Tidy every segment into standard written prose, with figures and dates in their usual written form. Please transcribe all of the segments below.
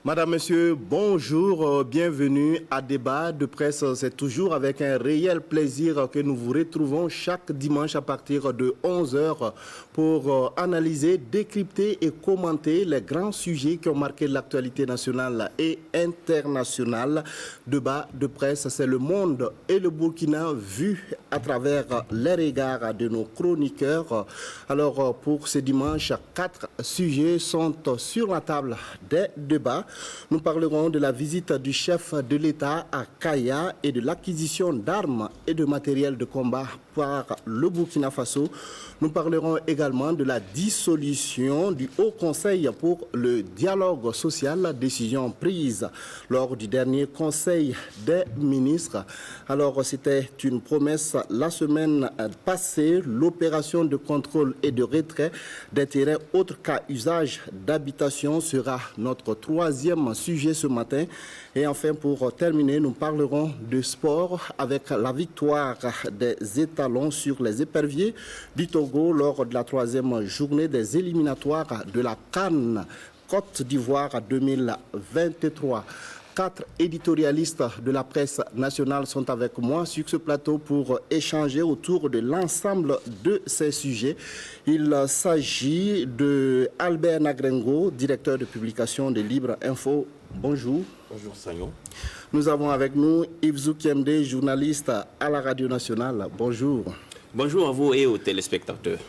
Madame, Monsieur, bonjour, bienvenue à Débat de presse. C'est toujours avec un réel plaisir que nous vous retrouvons chaque dimanche à partir de 11 heures pour analyser, décrypter et commenter les grands sujets qui ont marqué l'actualité nationale et internationale. Débat de presse, c'est le monde et le Burkina vu à travers les regards de nos chroniqueurs. Alors, pour ce dimanche, 4 sujets sont sur la table des débats. Nous parlerons de la visite du chef de l'État à Kaya et de l'acquisition d'armes et de matériel de combat par le Burkina Faso. Nous parlerons également de la dissolution du Haut Conseil pour le dialogue social, décision prise lors du dernier Conseil des ministres. Alors, c'était une promesse la semaine passée, l'opération de contrôle et de retrait des terrains autres qu'à usage d'habitation sera notre troisième sujet ce matin. Et enfin, pour terminer, nous parlerons de sport avec la victoire des étalons sur les éperviers du Togo lors de la troisième journée des éliminatoires de la CAN Côte d'Ivoire 2023. 4 éditorialistes de la presse nationale sont avec moi sur ce plateau pour échanger autour de l'ensemble de ces sujets. Il s'agit de Albert Nagrengo, directeur de publication de Libre Info. Bonjour. Bonjour Sagnon. Nous avons avec nous Yves Zoukemde, journaliste à la Radio Nationale. Bonjour. Bonjour à vous et aux téléspectateurs.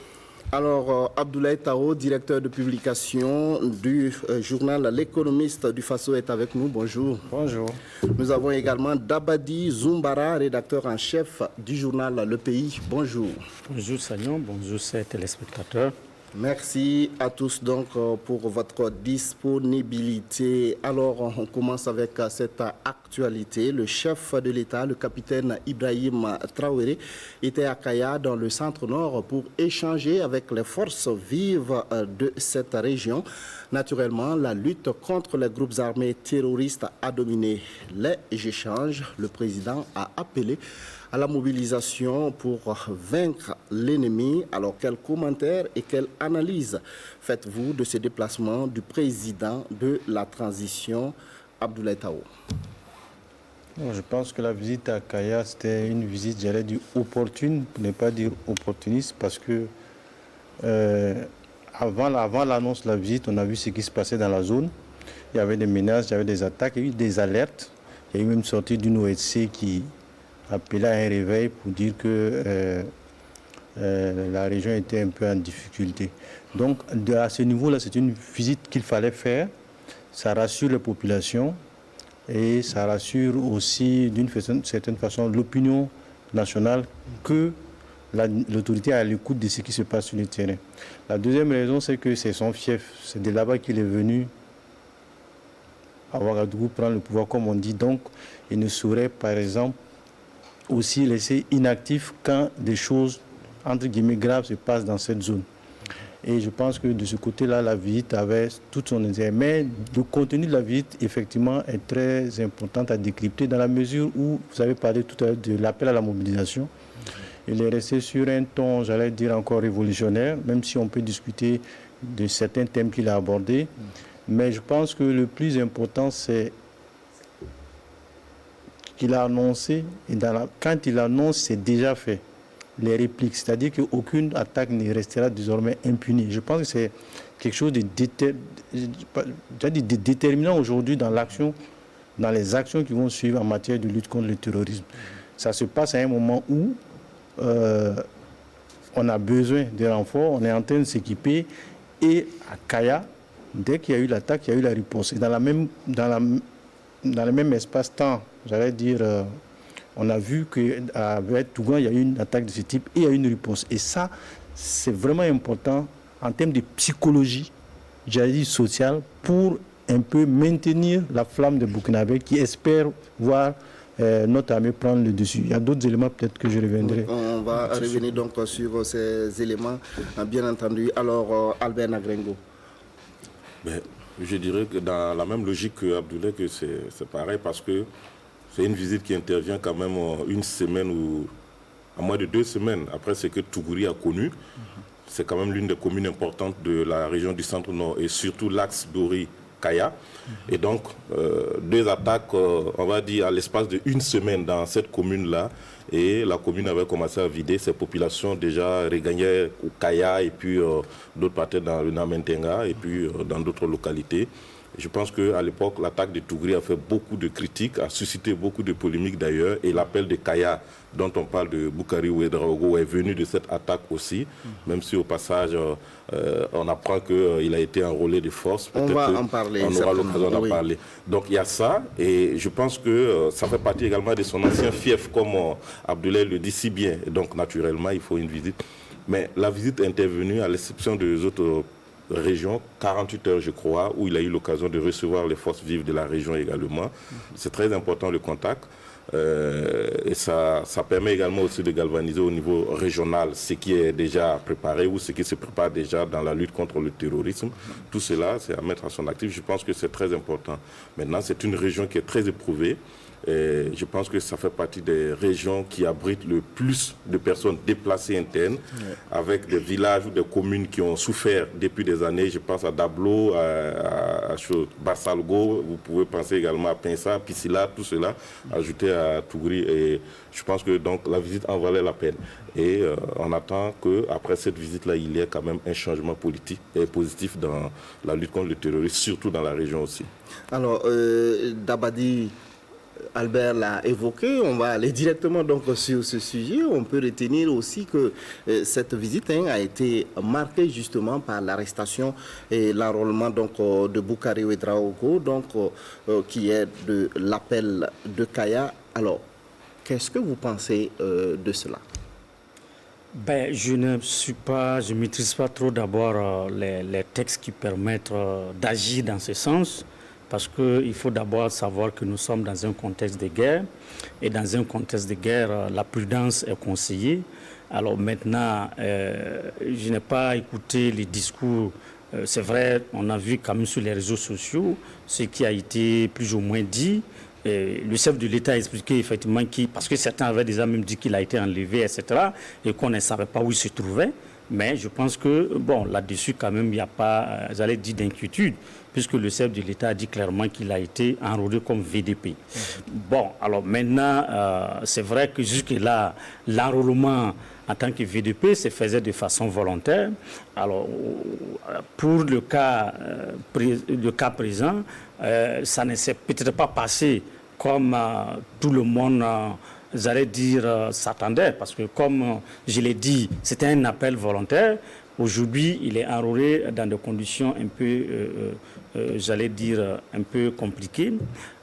Alors, Abdoulaye Tao, directeur de publication du journal L'Économiste du Faso est avec nous. Bonjour. Bonjour. Nous avons également Dabadi Zumbara, rédacteur en chef du journal Le Pays. Bonjour. Bonjour Sagnon, bonjour ces téléspectateurs. Merci à tous donc pour votre disponibilité. Alors, on commence avec cette actualité. Le chef de l'État, le capitaine Ibrahim Traoré, était à Kaya dans le centre-nord pour échanger avec les forces vives de cette région. Naturellement, la lutte contre les groupes armés terroristes a dominé les échanges. Le président a appelé à la mobilisation pour vaincre l'ennemi. Alors, quels commentaires et quelle analyse faites-vous de ce déplacement du président de la transition, Abdoulaye Tao? Je pense que la visite à Kaya, c'était une visite, j'allais dire, opportune, pour ne pas dire opportuniste, parce que avant l'annonce de la visite, on a vu ce qui se passait dans la zone. Il y avait des menaces, il y avait des attaques, il y a eu des alertes. Il y a eu même sortie d'une OSC qui appelé à un réveil pour dire que la région était un peu en difficulté. Donc, à ce niveau-là, c'est une visite qu'il fallait faire. Ça rassure les populations et ça rassure aussi, d'une certaine façon, l'opinion nationale que l'autorité est à l'écoute de ce qui se passe sur le terrain. La deuxième raison, c'est que c'est son fief. C'est de là-bas qu'il est venu à Ouagadougou prendre le pouvoir, comme on dit. Donc, il ne saurait, par exemple, aussi laisser inactif quand des choses, entre guillemets, graves se passent dans cette zone. Et je pense que de ce côté-là, la visite avait tout son intérêt. Mais le contenu de la visite, effectivement, est très important à décrypter dans la mesure où, vous avez parlé tout à l'heure de l'appel à la mobilisation. Il est resté sur un ton, j'allais dire, encore révolutionnaire, même si on peut discuter de certains thèmes qu'il a abordés. Mais je pense que le plus important, c'est qu'il a annoncé, et quand il annonce, c'est déjà fait, les répliques. C'est-à-dire qu'aucune attaque ne restera désormais impunie. Je pense que c'est quelque chose de déterminant aujourd'hui dans l'action, dans les actions qui vont suivre en matière de lutte contre le terrorisme. Ça se passe à un moment où on a besoin de renforts, on est en train de s'équiper, et à Kaya, dès qu'il y a eu l'attaque, il y a eu la riposte. Et dans le même espace-temps, j'allais dire, on a vu qu'avec Tougan, il y a eu une attaque de ce type et il y a eu une riposte. Et ça, c'est vraiment important en termes de psychologie, j'allais dire sociale, pour un peu maintenir la flamme des Burkinabés qui espèrent voir notre armée prendre le dessus. Il y a d'autres éléments peut-être que je reviendrai. On va revenir donc sur ces éléments, bien entendu. Alors, Albert Nagrengo. Je dirais que dans la même logique que Abdoulaye, que c'est pareil, parce que c'est une visite qui intervient quand même une semaine ou à moins de 2 semaines après ce que Tougouri a connu. C'est quand même l'une des communes importantes de la région du centre-nord et surtout l'axe Dori Kaya. Et donc, 2 attaques, on va dire, à l'espace d'une semaine dans cette commune-là. Et la commune avait commencé à vider. Ses populations déjà regagnaient au Kaya et puis d'autres partaient dans le Namentenga et puis dans d'autres localités. Je pense qu'à l'époque, l'attaque de Tougri a fait beaucoup de critiques, a suscité beaucoup de polémiques d'ailleurs. Et l'appel de Kaya, dont on parle de Boukari Ouedraogo, est venu de cette attaque aussi. Même si au passage, on apprend qu'il a été enrôlé de force. On va en parler. On aura l'occasion d'en parler. Donc il y a ça. Et je pense que ça fait partie également de son ancien fief, comme Abdoulaye le dit si bien. Et donc naturellement, il faut une visite. Mais la visite est intervenue, à l'exception des autres région, 48 heures je crois, où il a eu l'occasion de recevoir les forces vives de la région également. C'est très important le contact et ça permet également aussi de galvaniser au niveau régional ce qui est déjà préparé ou ce qui se prépare déjà dans la lutte contre le terrorisme. Tout cela, c'est à mettre à son actif. Je pense que c'est très important. Maintenant, c'est une région qui est très éprouvée. Et je pense que ça fait partie des régions qui abritent le plus de personnes déplacées internes, avec des villages ou des communes qui ont souffert depuis des années. Je pense à Dablo, à Bassalgo, vous pouvez penser également à Pinsa, Piscila, tout cela, ajouté à Tougri. Et je pense que donc la visite en valait la peine. Et on attend qu'après cette visite-là, il y ait quand même un changement politique et positif dans la lutte contre le terrorisme, surtout dans la région aussi. Alors, Dabadi, Albert l'a évoqué, on va aller directement donc sur ce sujet. On peut retenir aussi que cette visite a été marquée justement par l'arrestation et l'enrôlement donc de Boukari Ouedraogo, donc qui est de l'appel de Kaya. Alors, qu'est-ce que vous pensez de cela? Ben, je ne maîtrise pas trop d'abord les textes qui permettent d'agir dans ce sens. Parce qu'il faut d'abord savoir que nous sommes dans un contexte de guerre. Et dans un contexte de guerre, la prudence est conseillée. Alors maintenant, je n'ai pas écouté les discours. C'est vrai, on a vu quand même sur les réseaux sociaux ce qui a été plus ou moins dit. Le chef de l'État a expliqué effectivement parce que certains avaient déjà même dit qu'il a été enlevé, etc. Et qu'on ne savait pas où il se trouvait. Mais je pense que, bon, là-dessus, quand même, il n'y a pas, j'allais dire, d'inquiétude, puisque le chef de l'État a dit clairement qu'il a été enrôlé comme VDP. Bon, alors maintenant, c'est vrai que jusque-là, l'enrôlement en tant que VDP se faisait de façon volontaire. Alors, pour le cas présent, ça ne s'est peut-être pas passé comme tout le monde... j'allais dire, s'attendait, parce que comme je l'ai dit, c'était un appel volontaire. Aujourd'hui, il est enrôlé dans des conditions un peu, j'allais dire, un peu compliquées.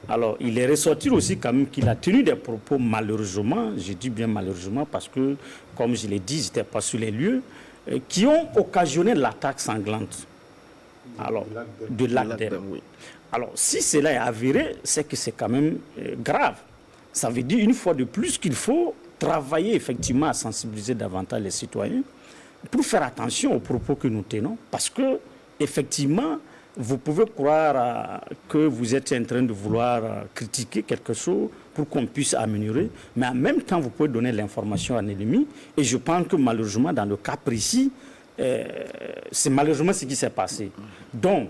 Alors, il est ressorti aussi quand même qu'il a tenu des propos malheureusement, je dis bien malheureusement, parce que, comme je l'ai dit, je n'étais pas sur les lieux, qui ont occasionné l'attaque sanglante. Alors, de l'Agdem. Oui. Alors, si cela est avéré, c'est que c'est quand même grave. Ça veut dire une fois de plus qu'il faut travailler effectivement à sensibiliser davantage les citoyens pour faire attention aux propos que nous tenons. Parce que, effectivement, vous pouvez croire que vous êtes en train de vouloir critiquer quelque chose pour qu'on puisse améliorer, mais en même temps, vous pouvez donner l'information à l'ennemi. Et je pense que malheureusement, dans le cas précis, c'est malheureusement ce qui s'est passé. Donc,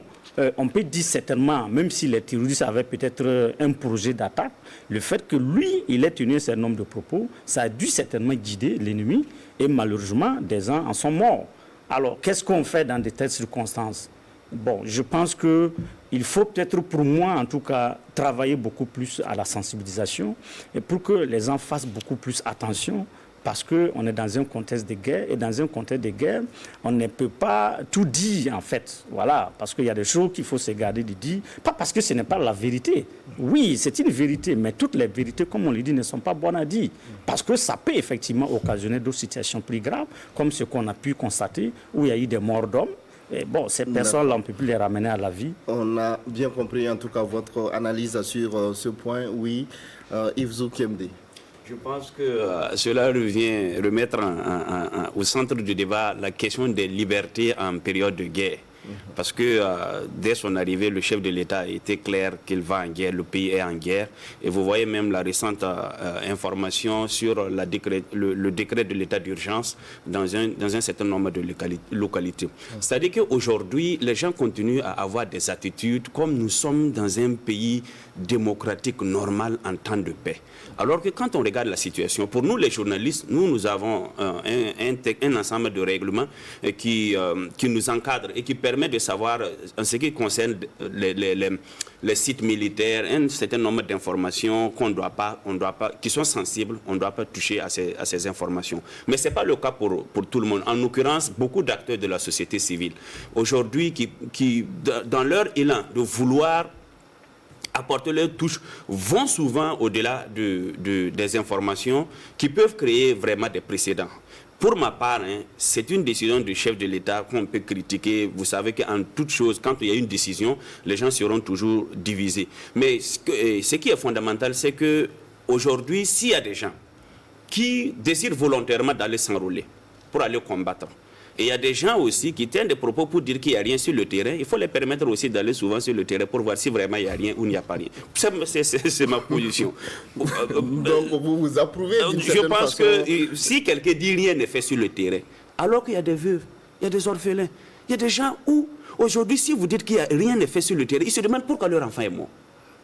on peut dire certainement, même si les terroristes avaient peut-être un projet d'attaque, le fait que lui, il ait tenu un certain nombre de propos, ça a dû certainement guider l'ennemi et malheureusement, des gens en sont morts. Alors, qu'est-ce qu'on fait dans de telles circonstances? Bon, je pense qu'il faut peut-être, pour moi en tout cas, travailler beaucoup plus à la sensibilisation et pour que les gens fassent beaucoup plus attention. Parce qu'on est dans un contexte de guerre, et dans un contexte de guerre, on ne peut pas tout dire, en fait. Voilà, parce qu'il y a des choses qu'il faut se garder de dire, pas parce que ce n'est pas la vérité. Oui, c'est une vérité, mais toutes les vérités, comme on le dit, ne sont pas bonnes à dire. Parce que ça peut effectivement occasionner d'autres situations plus graves, comme ce qu'on a pu constater, où il y a eu des morts d'hommes. Et bon, ces personnes-là, on ne peut plus les ramener à la vie. On a bien compris, en tout cas, votre analyse sur ce point. Oui, Yves Zoukemde. Je pense que cela revient remettre au centre du débat la question des libertés en période de guerre. Parce que dès son arrivée, le chef de l'État a été clair qu'il va en guerre, le pays est en guerre. Et vous voyez même la récente information sur le décret de l'état d'urgence dans un certain nombre de localités. C'est-à-dire qu'aujourd'hui, les gens continuent à avoir des attitudes comme nous sommes dans un pays démocratique normal en temps de paix. Alors que quand on regarde la situation, pour nous les journalistes, nous avons un ensemble de règlements qui nous encadrent et qui permettent de savoir, en ce qui concerne les sites militaires, un certain nombre d'informations qui sont sensibles, on ne doit pas toucher à ces informations. Mais ce n'est pas le cas pour tout le monde. En l'occurrence, beaucoup d'acteurs de la société civile, aujourd'hui, qui dans leur élan de vouloir apporter leur touche, vont souvent au-delà des informations qui peuvent créer vraiment des précédents. Pour ma part, c'est une décision du chef de l'État qu'on peut critiquer. Vous savez qu'en toute chose, quand il y a une décision, les gens seront toujours divisés. Mais ce qui est fondamental, c'est qu'aujourd'hui, s'il y a des gens qui désirent volontairement d'aller s'enrôler pour aller combattre, et il y a des gens aussi qui tiennent des propos pour dire qu'il n'y a rien sur le terrain. Il faut les permettre aussi d'aller souvent sur le terrain pour voir si vraiment il y a rien ou il n'y a pas rien. C'est ma position. Donc vous approuvez d'une Je pense que si quelqu'un dit rien n'est fait sur le terrain, alors qu'il y a des veuves, il y a des orphelins, il y a des gens où, aujourd'hui, si vous dites qu'il n'y a rien n'est fait sur le terrain, ils se demandent pourquoi leur enfant est mort.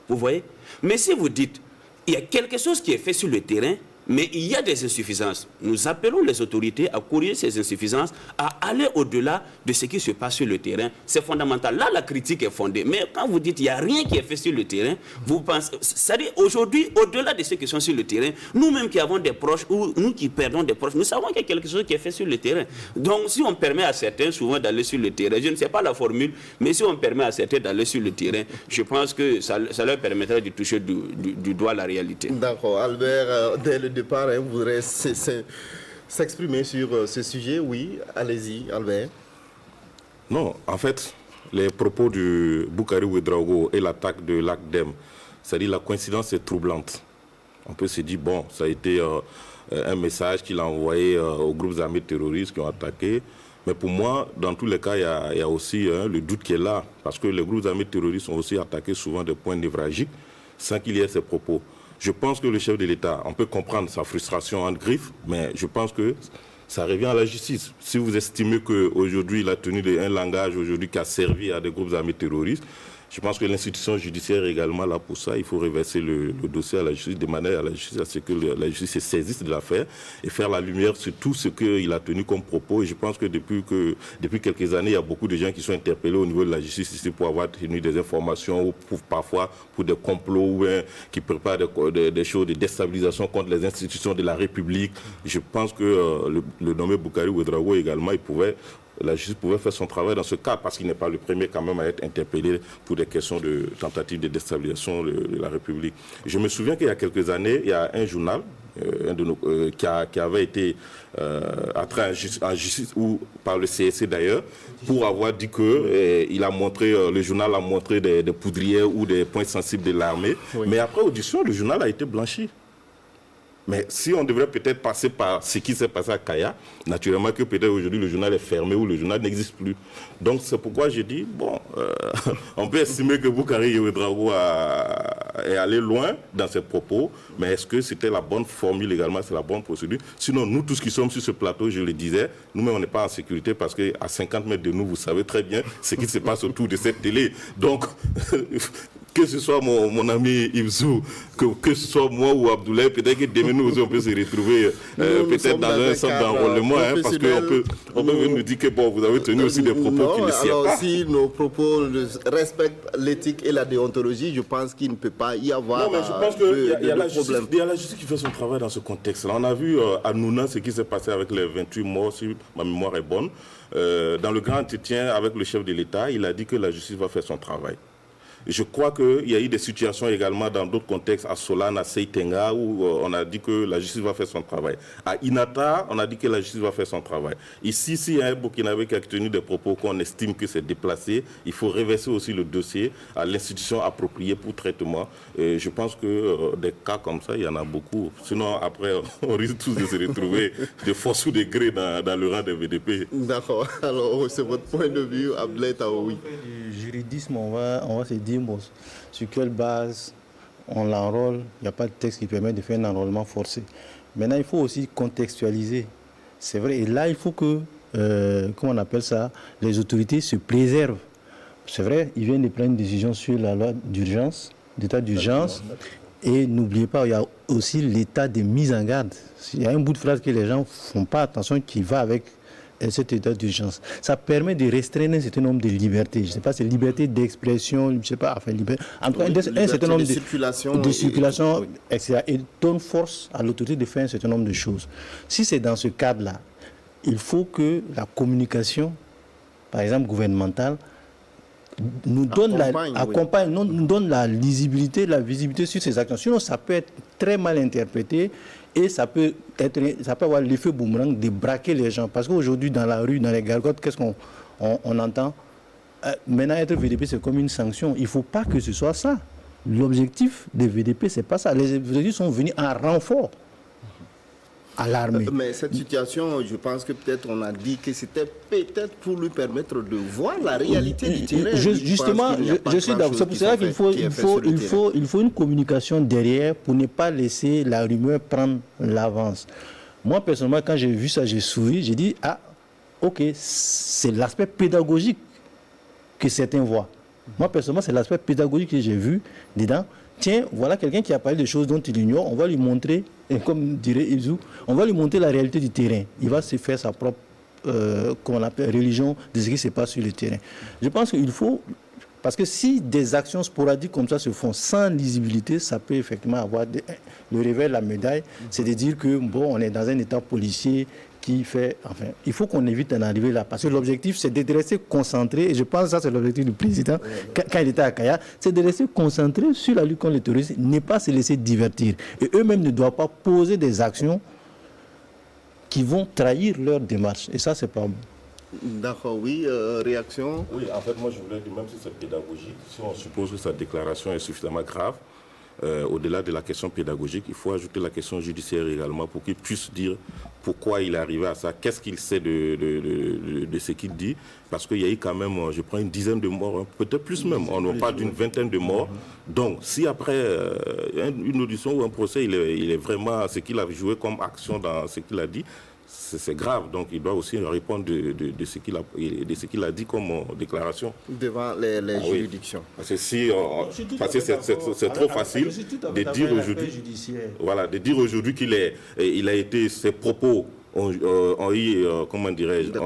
Vous voyez? Mais si vous dites il y a quelque chose qui est fait sur le terrain, mais il y a des insuffisances. Nous appelons les autorités à corriger ces insuffisances, à aller au-delà de ce qui se passe sur le terrain. C'est fondamental. Là, la critique est fondée. Mais quand vous dites qu'il n'y a rien qui est fait sur le terrain, vous pensez... C'est-à-dire, aujourd'hui, au-delà de ceux qui sont sur le terrain, nous-mêmes qui avons des proches, ou nous qui perdons des proches, nous savons qu'il y a quelque chose qui est fait sur le terrain. Donc, si on permet à certains souvent d'aller sur le terrain, je ne sais pas la formule, mais si on permet à certains d'aller sur le terrain, je pense que ça leur permettra de toucher du doigt la réalité. D'accord. Albert, dès le départ, vous voudrait s'exprimer sur ce sujet. Oui, allez-y, Albert. Non, en fait, les propos de Boukari Ouédraogo et l'attaque de l'ACDEM, c'est-à-dire la coïncidence est troublante. On peut se dire, bon, ça a été un message qu'il a envoyé aux groupes armés terroristes qui ont attaqué. Mais pour moi, dans tous les cas, il y a aussi le doute qui est là. Parce que les groupes armés terroristes ont aussi attaqué souvent des points névralgiques sans qu'il y ait ces propos. Je pense que le chef de l'État, on peut comprendre sa frustration en griffe, mais je pense que ça revient à la justice. Si vous estimez qu'aujourd'hui, il a tenu un langage aujourd'hui qui a servi à des groupes armés terroristes, je pense que l'institution judiciaire est également là pour ça. Il faut reverser le dossier à la justice, demander à la justice à ce que la justice se saisisse de l'affaire et faire la lumière sur tout ce qu'il a tenu comme propos. Et je pense que depuis quelques années, il y a beaucoup de gens qui sont interpellés au niveau de la justice ici pour avoir tenu des informations ou parfois pour des complots ou qui préparent des choses de déstabilisation contre les institutions de la République. Je pense que le nommé Boukari Ouédraogo également, la justice pouvait faire son travail dans ce cas, parce qu'il n'est pas le premier quand même à être interpellé pour des questions de tentative de déstabilisation de la République. Je me souviens qu'il y a quelques années, il y a un journal qui avait été atteint en justice, ou par le CSC d'ailleurs, pour avoir dit que le journal a montré des poudrières ou des points sensibles de l'armée. Oui. Mais après audition, le journal a été blanchi. Mais si on devrait peut-être passer par ce qui s'est passé à Kaya, naturellement que peut-être aujourd'hui le journal est fermé ou le journal n'existe plus. Donc c'est pourquoi j'ai dit, bon, on peut estimer que Boukari Ouédraogo est allé loin dans ses propos, mais est-ce que c'était la bonne formule également, c'est la bonne procédure? Sinon, nous tous qui sommes sur ce plateau, je le disais, nous-mêmes on n'est pas en sécurité parce qu'à 50 mètres de nous, vous savez très bien ce qui se passe autour de cette télé. Donc... que ce soit mon ami Ibzou, que ce soit moi ou Abdoulaye, peut-être que demain nous aussi on peut se retrouver peut-être dans un centre d'enrôlement, parce qu'on peut nous dire que bon, vous avez tenu aussi des propos qui ne sied pas. Alors si nos propos respectent l'éthique et la déontologie, je pense qu'il ne peut pas y avoir de problème. Il y a la justice qui fait son travail dans ce contexte-là. On a vu à Nouna ce qui s'est passé avec les 28 morts, si ma mémoire est bonne. Dans le grand entretien avec le chef de l'État, il a dit que la justice va faire son travail. Je crois qu'il y a eu des situations également dans d'autres contextes, à Solane, à Seitenga, où on a dit que la justice va faire son travail. À Inata, on a dit que la justice va faire son travail. Ici, s'il y a un Burkinabé qui a tenu des propos qu'on estime que c'est déplacé, il faut reverser aussi le dossier à l'institution appropriée pour traitement. Et je pense que des cas comme ça, il y en a beaucoup. Sinon, après, on risque tous de se retrouver de force ou de gré dans le rang des VDP. D'accord. Alors, c'est votre point de vue, Abdoulaye Taoui. Du juridisme, on va se dire bon, sur quelle base on l'enrôle. Il n'y a pas de texte qui permet de faire un enrôlement forcé. Maintenant, il faut aussi contextualiser. C'est vrai. Et là, il faut que, comment on appelle ça, les autorités se préservent. C'est vrai, ils viennent de prendre une décision sur la loi d'urgence, d'état d'urgence. Et n'oubliez pas, il y a aussi l'état de mise en garde. Il y a un bout de phrase que les gens ne font pas attention qui va avec cet état d'urgence. Ça permet de restreindre un certain nombre de libertés. Je ne sais pas, c'est liberté d'expression, je ne sais pas, enfin, en tout cas, un certain nombre de circulation, etc. Et donne force à l'autorité de faire un certain nombre de choses. Si c'est dans ce cadre-là, il faut que la communication, par exemple gouvernementale, nous donne nous donne la lisibilité, la visibilité sur ces actions. Sinon, ça peut être très mal interprété et ça peut avoir l'effet boomerang de braquer les gens. Parce qu'aujourd'hui, dans la rue, dans les gargotes, qu'est-ce qu'on entend? Maintenant, être VDP, c'est comme une sanction. Il ne faut pas que ce soit ça. L'objectif des VDP, ce n'est pas ça. Les VDP sont venus en renfort à l'armée. Mais cette situation, je pense que peut-être on a dit que c'était peut-être pour lui permettre de voir la réalité du terrain. Justement, je suis d'accord. C'est pour cela qu'il faut une communication derrière pour ne pas laisser la rumeur prendre l'avance. Moi, personnellement, quand j'ai vu ça, j'ai souri, j'ai dit, ah, ok, c'est l'aspect pédagogique que certains voient. Moi, personnellement, c'est l'aspect pédagogique que j'ai vu dedans. Tiens, voilà quelqu'un qui a parlé de choses dont il ignore, on va lui montrer, et comme dirait Ibzou, on va lui montrer la réalité du terrain. Il va se faire sa propre qu'on appelle religion de ce qui se passe sur le terrain. Je pense qu'il faut, parce que si des actions sporadiques comme ça se font sans lisibilité, ça peut effectivement avoir le revers de la médaille, c'est de dire que bon, on est dans un état policier qui fait, enfin, il faut qu'on évite d'en arriver là, parce que l'objectif c'est de rester concentré, et je pense que ça c'est l'objectif du président quand il était à Kaya, c'est de rester concentré sur la lutte contre le terrorisme, ne pas se laisser divertir. Et eux-mêmes ne doivent pas poser des actions qui vont trahir leur démarche, et ça c'est pas bon. D'accord, oui, réaction? Oui, en fait, moi je voulais dire, même si c'est pédagogique, si on suppose que sa déclaration est suffisamment grave, au-delà de la question pédagogique, il faut ajouter la question judiciaire également pour qu'il puisse dire pourquoi il est arrivé à ça, qu'est-ce qu'il sait de ce qu'il dit, parce qu'il y a eu quand même, je prends une dizaine de morts, hein, peut-être plus même, on parle d'une vingtaine de morts. Donc, si après une audition ou un procès, il est vraiment ce qu'il a joué comme action dans ce qu'il a dit, c'est grave, donc il doit aussi répondre de ce qu'il a dit comme déclaration. Devant les juridictions. Parce que c'est trop facile de dire aujourd'hui, voilà, de dire aujourd'hui il a été, ses propos ont eu, comment dirais-je, des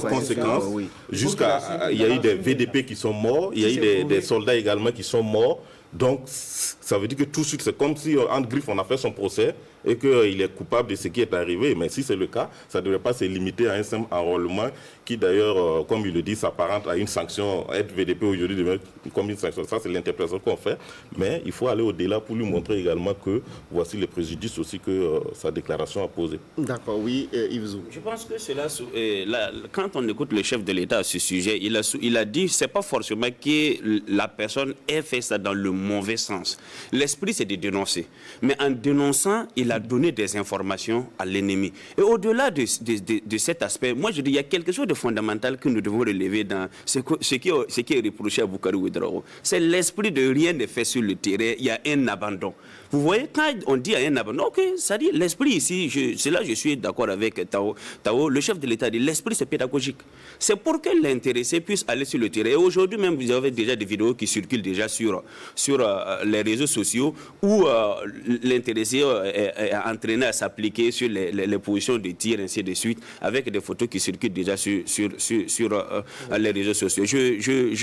conséquences. Oui. Jusqu'à, il y a eu des VDP qui sont morts, il y a eu des soldats également qui sont morts. Donc, ça veut dire que tout de suite, c'est comme si Anne Griffe, on a fait son procès et qu'il est coupable de ce qui est arrivé. Mais si c'est le cas, ça ne devrait pas se limiter à un simple enrôlement qui, d'ailleurs, comme il le dit, s'apparente à une sanction. Être VDP aujourd'hui devient comme une sanction. Ça, c'est l'interprétation qu'on fait. Mais il faut aller au-delà pour lui montrer également que voici les préjudices aussi que sa déclaration a posés. D'accord, oui, Yves. Je pense que c'est là, quand on écoute le chef de l'État à ce sujet, il a dit, c'est pas forcément que la personne ait fait ça dans le mauvais sens. L'esprit, c'est de dénoncer. Mais en dénonçant, il a donné des informations à l'ennemi. Et au-delà de cet aspect, moi je dis, il y a quelque chose de fondamental que nous devons relever dans ce qui est reproché à Boubacar Ouédraogo. C'est l'esprit de rien ne fait sur le terrain, il y a un abandon. Vous voyez, quand on dit un abandon, ok, ça dit l'esprit ici, c'est là je suis d'accord avec Tao, le chef de l'État dit, l'esprit c'est pédagogique. C'est pour que l'intéressé puisse aller sur le terrain. Et aujourd'hui même, vous avez déjà des vidéos qui circulent déjà sur sur les réseaux sociaux où l'intéressé est entraîné à s'appliquer sur les positions de tir, ainsi de suite, avec des photos qui circulent déjà sur les réseaux sociaux.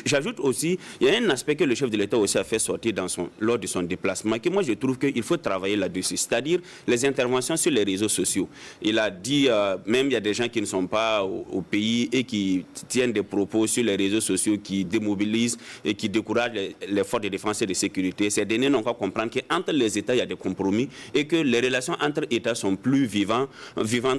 J'ajoute aussi, il y a un aspect que le chef de l'État aussi a fait sortir lors de son déplacement, que moi je trouve qu'il faut travailler là-dessus, c'est-à-dire les interventions sur les réseaux sociaux. Il a dit, même il y a des gens qui ne sont pas au pays et qui tiennent des propos sur les réseaux sociaux qui démobilisent et qui découragent les forces de défense et de sécurité. Ces derniers n'ont qu'à comprendre qu'entre les États, il y a des compromis et que les relations entre États sont plus vivantes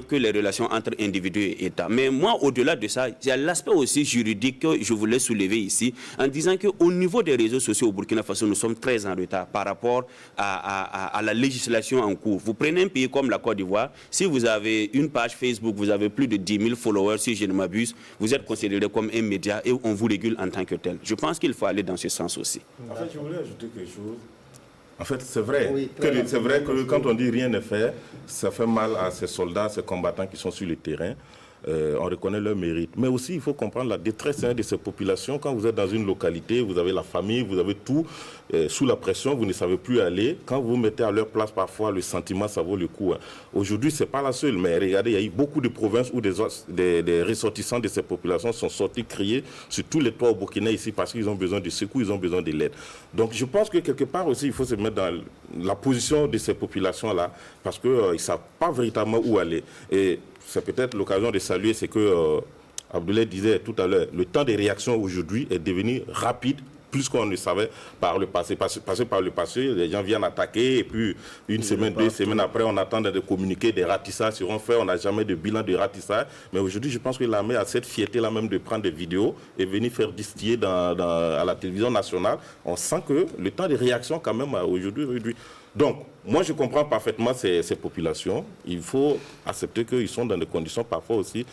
que les relations entre individus et États. Mais moi, au-delà de ça, il y a l'aspect aussi juridique que je voulais soulever ici, en disant qu'au niveau des réseaux sociaux au Burkina Faso, nous sommes très en retard par rapport à la législation en cours. Vous prenez un pays comme la Côte d'Ivoire, si vous avez une page Facebook, vous avez plus de 10 000 followers, si je ne m'abuse, vous êtes considéré comme un média et on vous régule en tant que tel. Je pense qu'il faut aller dans ce sens aussi. En fait, je voulais ajouter quelque chose. En fait, c'est vrai, que quand on dit rien ne fait, ça fait mal à ces soldats, ces combattants qui sont sur le terrain. On reconnaît leur mérite. Mais aussi, il faut comprendre la détresse de ces populations. Quand vous êtes dans une localité, vous avez la famille, vous avez tout, sous la pression, vous ne savez plus aller. Quand vous vous mettez à leur place, parfois, le sentiment, ça vaut le coup. Aujourd'hui, ce n'est pas la seule, mais regardez, il y a eu beaucoup de provinces où des ressortissants de ces populations sont sortis crier sur tous les toits au Burkina ici parce qu'ils ont besoin de secours, ils ont besoin de l'aide. Donc, je pense que quelque part aussi, il faut se mettre dans la position de ces populations-là parce qu'ils ne savent pas véritablement où aller. Et c'est peut-être l'occasion de saluer ce que Abdoulaye disait tout à l'heure. Le temps de réaction aujourd'hui est devenu rapide, plus qu'on ne savait par le passé. Parce que par le passé, les gens viennent attaquer et puis une semaine, 2 semaines après, on attend de communiquer, des ratissages seront faits. On n'a jamais de bilan de ratissage. Mais aujourd'hui, je pense que l'armée a cette fierté-là même de prendre des vidéos et venir faire distiller à la télévision nationale. On sent que le temps de réaction quand même aujourd'hui réduit. Donc, moi, je comprends parfaitement ces populations. Il faut accepter qu'ils sont dans des conditions parfois aussi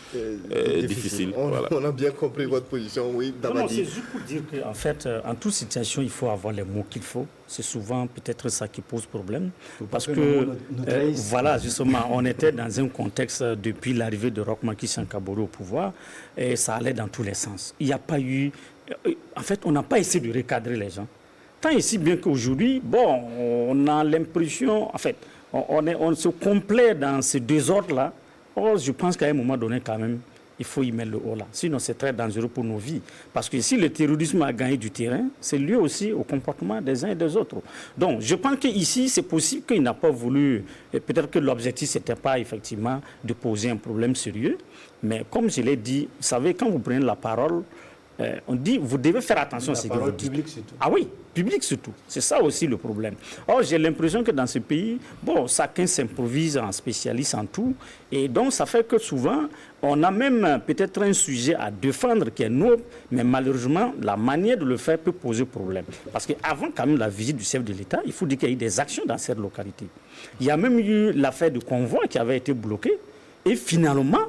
difficiles. On a bien compris votre position, oui. Non, c'est juste pour dire qu'en fait, en toute situation, il faut avoir les mots qu'il faut. C'est souvent peut-être ça qui pose problème. Parce que, voilà, justement, on était dans un contexte depuis l'arrivée de Roch Marc Christian Kaboré au pouvoir, et ça allait dans tous les sens. Il n'y a pas eu... En fait, on n'a pas essayé de recadrer les gens. Tant et si bien qu'aujourd'hui, bon, on a l'impression, en fait, on se complaît dans ce désordre-là. Or, je pense qu'à un moment donné, quand même, il faut y mettre le haut là. Sinon, c'est très dangereux pour nos vies. Parce que si le terrorisme a gagné du terrain, c'est lié aussi au comportement des uns et des autres. Donc, je pense qu'ici, c'est possible qu'il n'a pas voulu, peut-être que l'objectif, ce n'était pas effectivement de poser un problème sérieux. Mais comme je l'ai dit, vous savez, quand vous prenez la parole, on dit, vous devez faire attention à ce que vous dites. Public, surtout. Ah oui, public surtout. C'est ça aussi le problème. Or, j'ai l'impression que dans ce pays, bon, chacun s'improvise en spécialiste en tout. Et donc, ça fait que souvent, on a même peut-être un sujet à défendre qui est noble, mais malheureusement, la manière de le faire peut poser problème. Parce qu'avant quand même la visite du chef de l'État, il faut dire qu'il y a eu des actions dans cette localité. Il y a même eu l'affaire du convoi qui avait été bloqué. Et finalement,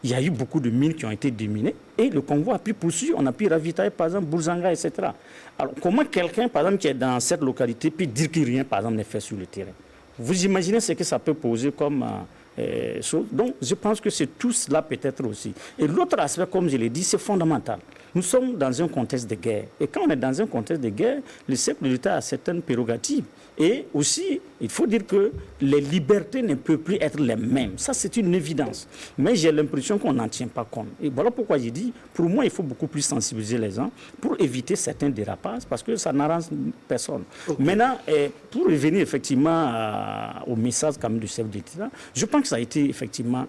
il y a eu beaucoup de mines qui ont été déminées et le convoi a pu poursuivre. On a pu ravitailler, par exemple, Bourzanga, etc. Alors, comment quelqu'un, par exemple, qui est dans cette localité peut dire que rien, par exemple, n'est fait sur le terrain? Vous imaginez ce que ça peut poser comme chose? Donc, je pense que c'est tout cela peut-être aussi. Et l'autre aspect, comme je l'ai dit, c'est fondamental. Nous sommes dans un contexte de guerre. Et quand on est dans un contexte de guerre, le chef de l'État a certaines prérogatives. Et aussi, il faut dire que les libertés ne peuvent plus être les mêmes. Ça, c'est une évidence. Mais j'ai l'impression qu'on n'en tient pas compte. Et voilà pourquoi j'ai dit, pour moi, il faut beaucoup plus sensibiliser les gens pour éviter certains dérapages, parce que ça n'arrange personne. Okay. Maintenant, pour revenir effectivement au message quand même du chef de l'État, je pense que ça a été effectivement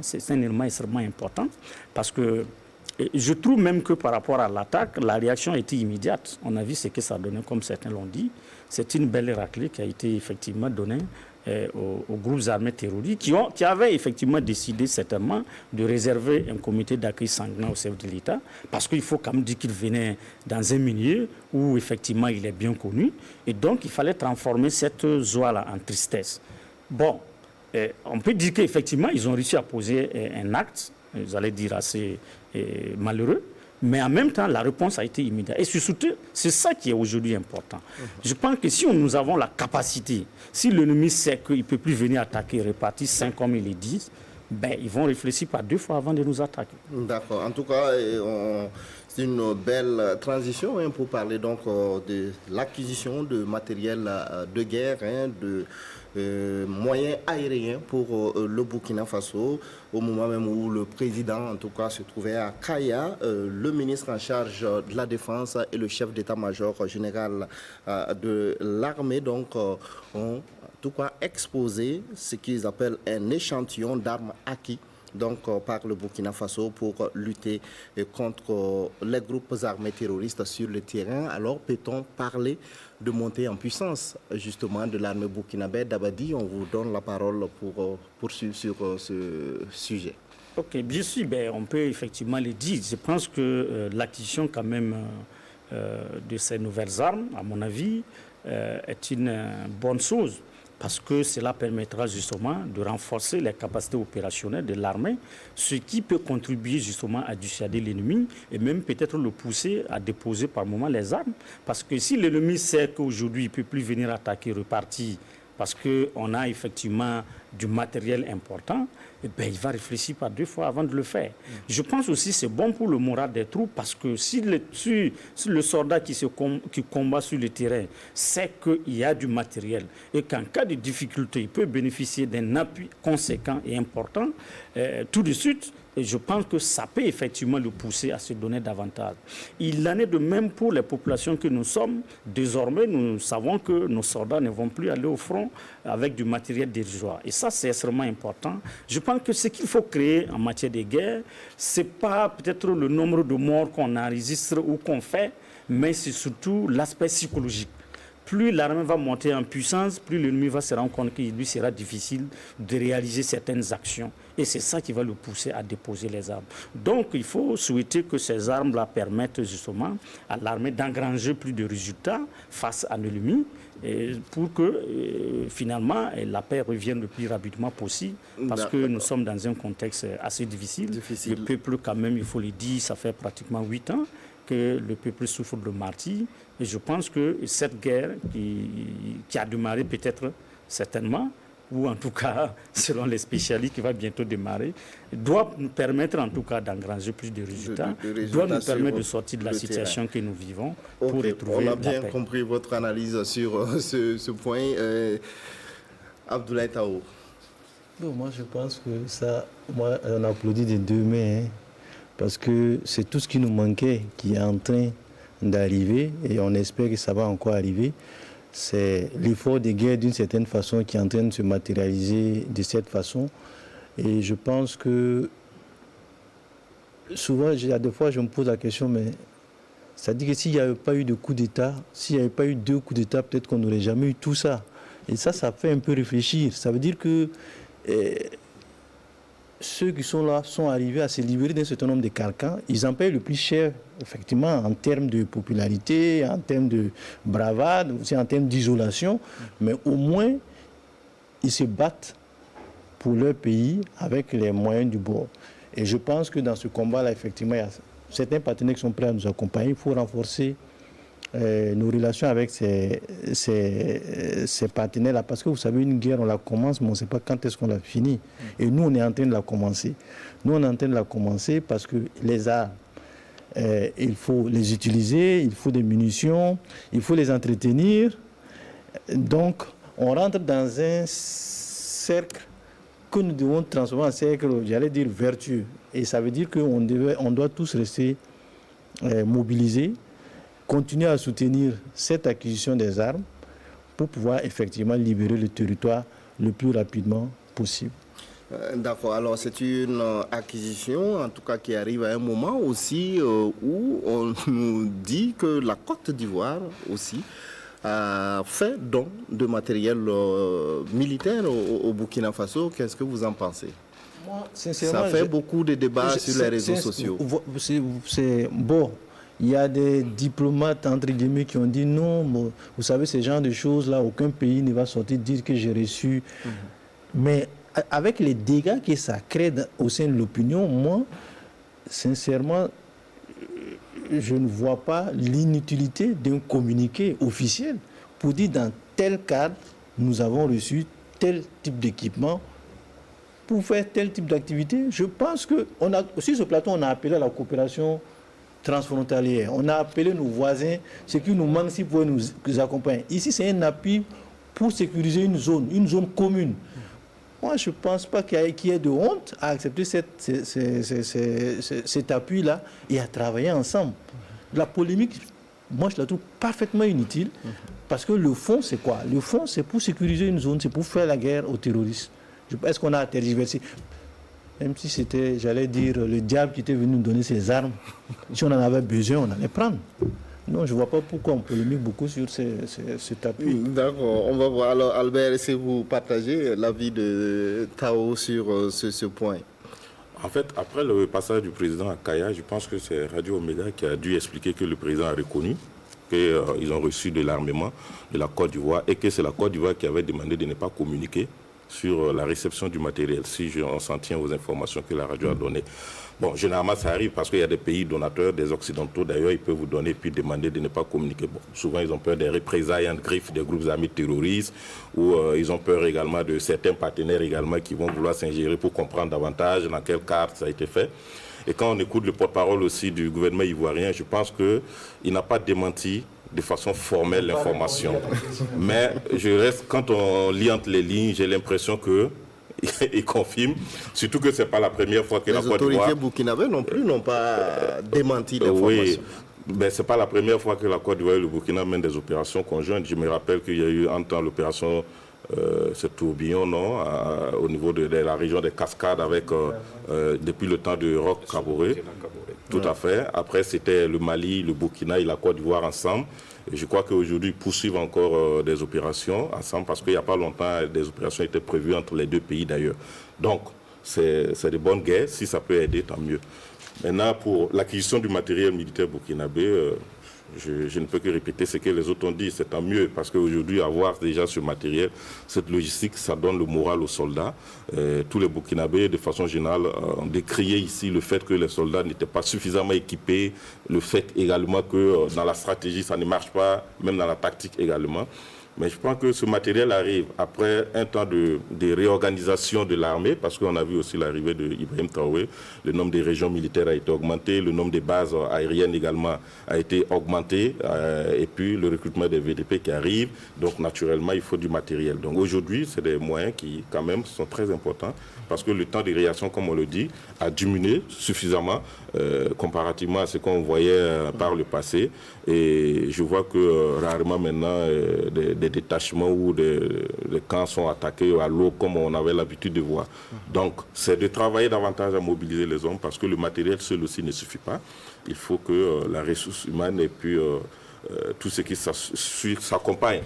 c'est un élément extrêmement important, parce que je trouve même que par rapport à l'attaque, la réaction a été immédiate. On a vu ce que ça donnait, comme certains l'ont dit. C'est une belle raclée qui a été effectivement donnée aux groupes armés terroristes qui avaient effectivement décidé certainement de réserver un comité d'accueil sanglant au chef de l'État, parce qu'il faut quand même dire qu'il venait dans un milieu où effectivement il est bien connu, et donc il fallait transformer cette joie-là en tristesse. Bon, on peut dire qu'effectivement ils ont réussi à poser un acte, vous allez dire assez malheureux, mais en même temps, la réponse a été immédiate. Et surtout, c'est ça qui est aujourd'hui important. Je pense que si nous avons la capacité, si l'ennemi sait qu'il ne peut plus venir attaquer et répartir 5 comme ils le disent, ben, ils vont réfléchir par 2 fois avant de nous attaquer. D'accord. En tout cas, C'est une belle transition pour parler donc de l'acquisition de matériel de guerre, de moyens aériens pour le Burkina Faso, au moment même où le président, en tout cas, se trouvait à Kaya. Le ministre en charge de la Défense et le chef d'état-major général de l'armée donc ont en tout cas exposé ce qu'ils appellent un échantillon d'armes acquis donc par le Burkina Faso pour lutter contre les groupes armés terroristes sur le terrain. Alors peut-on parler de montée en puissance justement de l'armée burkinabé? Dabadi, on vous donne la parole pour poursuivre sur ce sujet. Ok, bien sûr, on peut effectivement le dire. Je pense que l'acquisition quand même de ces nouvelles armes, à mon avis, est une bonne chose, parce que cela permettra justement de renforcer les capacités opérationnelles de l'armée, ce qui peut contribuer justement à dissuader l'ennemi et même peut-être le pousser à déposer par moment les armes. Parce que si l'ennemi sait qu'aujourd'hui il ne peut plus venir attaquer, repartir, parce qu'on a effectivement du matériel important, il va réfléchir par 2 fois avant de le faire. Je pense aussi que c'est bon pour le moral des troupes, parce que si le soldat qui combat sur le terrain sait qu'il y a du matériel et qu'en cas de difficulté, il peut bénéficier d'un appui conséquent et important, tout de suite, et je pense que ça peut effectivement le pousser à se donner davantage. Il en est de même pour les populations que nous sommes. Désormais, nous savons que nos soldats ne vont plus aller au front avec du matériel dérisoire. Et ça, c'est extrêmement important. Je pense que ce qu'il faut créer en matière de guerre, ce n'est pas peut-être le nombre de morts qu'on enregistre ou qu'on fait, mais c'est surtout l'aspect psychologique. Plus l'armée va monter en puissance, plus l'ennemi va se rendre compte qu'il lui sera difficile de réaliser certaines actions. Et c'est ça qui va le pousser à déposer les armes. Donc il faut souhaiter que ces armes-là permettent justement à l'armée d'engranger plus de résultats face à l'ennemi, pour que finalement la paix revienne le plus rapidement possible, parce que nous sommes dans un contexte assez difficile. Le peuple quand même, il faut le dire, ça fait pratiquement 8 ans que le peuple souffre de martyrs. Et je pense que cette guerre qui a démarré peut-être certainement, ou en tout cas, selon les spécialistes, qui va bientôt démarrer, doit nous permettre en tout cas d'engranger plus de résultats, doit nous permettre de sortir de la situation que nous vivons pour retrouver la paix. On a bien compris votre analyse sur ce point. Abdoulaye Taou. Bon, moi, je pense que ça, on applaudit des 2 mains, parce que c'est tout ce qui nous manquait qui est en train d'arriver, et on espère que ça va encore arriver. C'est l'effort de guerre d'une certaine façon qui est en train de se matérialiser de cette façon. Et je pense que souvent, des fois, je me pose la question, mais ça dit que s'il n'y avait pas eu de coup d'État, s'il n'y avait pas eu 2 coups d'État, peut-être qu'on n'aurait jamais eu tout ça. Et ça fait un peu réfléchir. Ça veut dire que ceux qui sont là sont arrivés à se libérer d'un certain nombre de carcans. Ils en payent le plus cher, effectivement, en termes de popularité, en termes de bravade, aussi en termes d'isolation. Mais au moins, ils se battent pour leur pays avec les moyens du bord. Et je pense que dans ce combat-là, effectivement, il y a certains partenaires qui sont prêts à nous accompagner. Il faut renforcer nos relations avec ces partenaires-là. Parce que vous savez, une guerre, on la commence, mais on ne sait pas quand est-ce qu'on la finit. Et nous, on est en train de la commencer. Nous, on est en train de la commencer parce que les armes, il faut les utiliser, il faut des munitions, il faut les entretenir. Donc, on rentre dans un cercle que nous devons transformer en cercle, j'allais dire, vertueux. Et ça veut dire qu'on doit tous rester mobilisés, continuer à soutenir cette acquisition des armes pour pouvoir effectivement libérer le territoire le plus rapidement possible. D'accord, alors c'est une acquisition, en tout cas qui arrive à un moment aussi où on nous dit que la Côte d'Ivoire aussi a fait don de matériel militaire au Burkina Faso. Qu'est-ce que vous en pensez? Moi, sincèrement, ça fait beaucoup de débats sur les réseaux sociaux. C'est bon. Il y a des diplomates, entre guillemets, qui ont dit non, vous savez, ce genre de choses-là, aucun pays ne va sortir dire que j'ai reçu. Mais avec les dégâts que ça crée au sein de l'opinion, moi, sincèrement, je ne vois pas l'inutilité d'un communiqué officiel pour dire dans tel cadre, nous avons reçu tel type d'équipement pour faire tel type d'activité. Je pense que sur ce plateau, on a appelé à la coopération transfrontalière. On a appelé nos voisins, ce qui nous manque, s'ils pouvaient nous accompagner. Ici, c'est un appui pour sécuriser une zone commune. Moi, je ne pense pas qu'il y ait de honte à accepter cet appui-là et à travailler ensemble. La polémique, moi, je la trouve parfaitement inutile parce que le fond, c'est quoi? Le fond, c'est pour sécuriser une zone, c'est pour faire la guerre aux terroristes. Est-ce qu'on a tergiversé? Même si c'était, j'allais dire, le diable qui était venu nous donner ses armes, si on en avait besoin, on allait prendre. Non, je ne vois pas pourquoi on polémique beaucoup sur cet appui. D'accord, on va voir. Alors, Albert, est-ce que vous partagez l'avis de Tao sur ce point? En fait, après le passage du président à Kaya, je pense que c'est Radio Omega qui a dû expliquer que le président a reconnu qu'ils ont reçu de l'armement de la Côte d'Ivoire et que c'est la Côte d'Ivoire qui avait demandé de ne pas communiquer sur la réception du matériel, si on s'en tient aux informations que la radio a données. Bon, généralement, ça arrive parce qu'il y a des pays donateurs, des Occidentaux, d'ailleurs, ils peuvent vous donner puis demander de ne pas communiquer. Bon, souvent, ils ont peur des représailles en griffe des groupes armés terroristes ou ils ont peur également de certains partenaires également qui vont vouloir s'ingérer pour comprendre davantage dans quel cadre ça a été fait. Et quand on écoute le porte-parole aussi du gouvernement ivoirien, je pense qu'il n'a pas démenti de façon formelle l'information. Mais je reste, quand on lit entre les lignes, j'ai l'impression que il confirme, surtout que ce n'est pas la première fois que la Côte d'Ivoire... Les autorités burkinabées non plus n'ont pas démenti l'information. Oui, mais ce n'est pas la première fois que la Côte d'Ivoire et le Burkina mènent des opérations conjointes. Je me rappelle qu'il y a eu un temps l'opération ce tourbillon, non, au niveau de la région des Cascades, avec depuis le temps de Roch Kaboré. Tout à fait. Après, c'était le Mali, le Burkina et la Côte d'Ivoire ensemble. Et je crois qu'aujourd'hui, ils poursuivent encore des opérations ensemble parce qu'il n'y a pas longtemps, des opérations étaient prévues entre les deux pays d'ailleurs. Donc, c'est de bonnes guerres. Si ça peut aider, tant mieux. Maintenant, pour l'acquisition du matériel militaire burkinabé, je ne peux que répéter ce que les autres ont dit, c'est tant mieux, parce qu'aujourd'hui, avoir déjà ce matériel, cette logistique, ça donne le moral aux soldats. Tous les Burkinabés, de façon générale, ont décrié ici le fait que les soldats n'étaient pas suffisamment équipés, le fait également que dans la stratégie, ça ne marche pas, même dans la tactique également. Mais je pense que ce matériel arrive après un temps de réorganisation de l'armée, parce qu'on a vu aussi l'arrivée d'Ibrahim Traoré. Le nombre des régions militaires a été augmenté, le nombre de bases aériennes également a été augmenté, et puis le recrutement des VDP qui arrive. Donc naturellement, il faut du matériel. Donc aujourd'hui, c'est des moyens qui, quand même, sont très importants, parce que le temps de réaction, comme on le dit, a diminué suffisamment comparativement à ce qu'on voyait par le passé. Et je vois que rarement maintenant, des détachements ou des camps sont attaqués à l'eau comme on avait l'habitude de voir. Donc, c'est de travailler davantage à mobiliser les hommes parce que le matériel seul aussi ne suffit pas. Il faut que la ressource humaine et puis tout ce qui s'accompagne.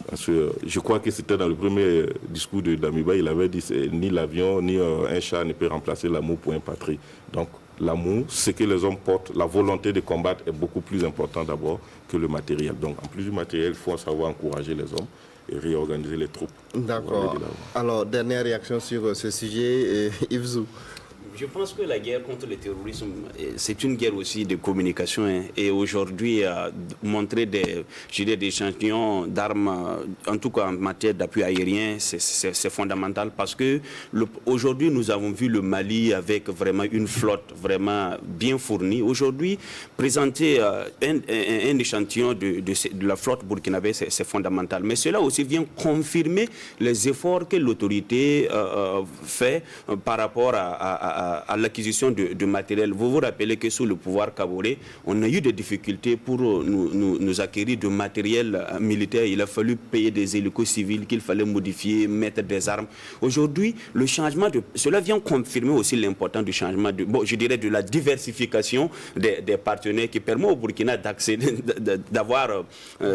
Parce que je crois que c'était dans le premier discours de Damiba, il avait dit ni l'avion ni un char ne peut remplacer l'amour pour une patrie. Donc, l'amour, ce que les hommes portent, la volonté de combattre est beaucoup plus important d'abord que le matériel. Donc, en plus du matériel, il faut savoir encourager les hommes et réorganiser les troupes. D'accord. Alors, dernière réaction sur ce sujet, Yves Zou. Je pense que la guerre contre le terrorisme, c'est une guerre aussi de communication. Hein. Et aujourd'hui, montrer des échantillons d'armes, en tout cas en matière d'appui aérien, c'est fondamental parce que aujourd'hui, nous avons vu le Mali avec vraiment une flotte vraiment bien fournie. Aujourd'hui, présenter un échantillon de la flotte burkinabé, c'est fondamental. Mais cela aussi vient confirmer les efforts que l'autorité fait par rapport à l'acquisition de matériel. Vous vous rappelez que sous le pouvoir Kaboré, on a eu des difficultés pour nous acquérir de matériel militaire. Il a fallu payer des hélicos civils qu'il fallait modifier, mettre des armes. Aujourd'hui, le changement cela vient confirmer aussi l'importance du changement de la diversification des partenaires qui permet au Burkina d'avoir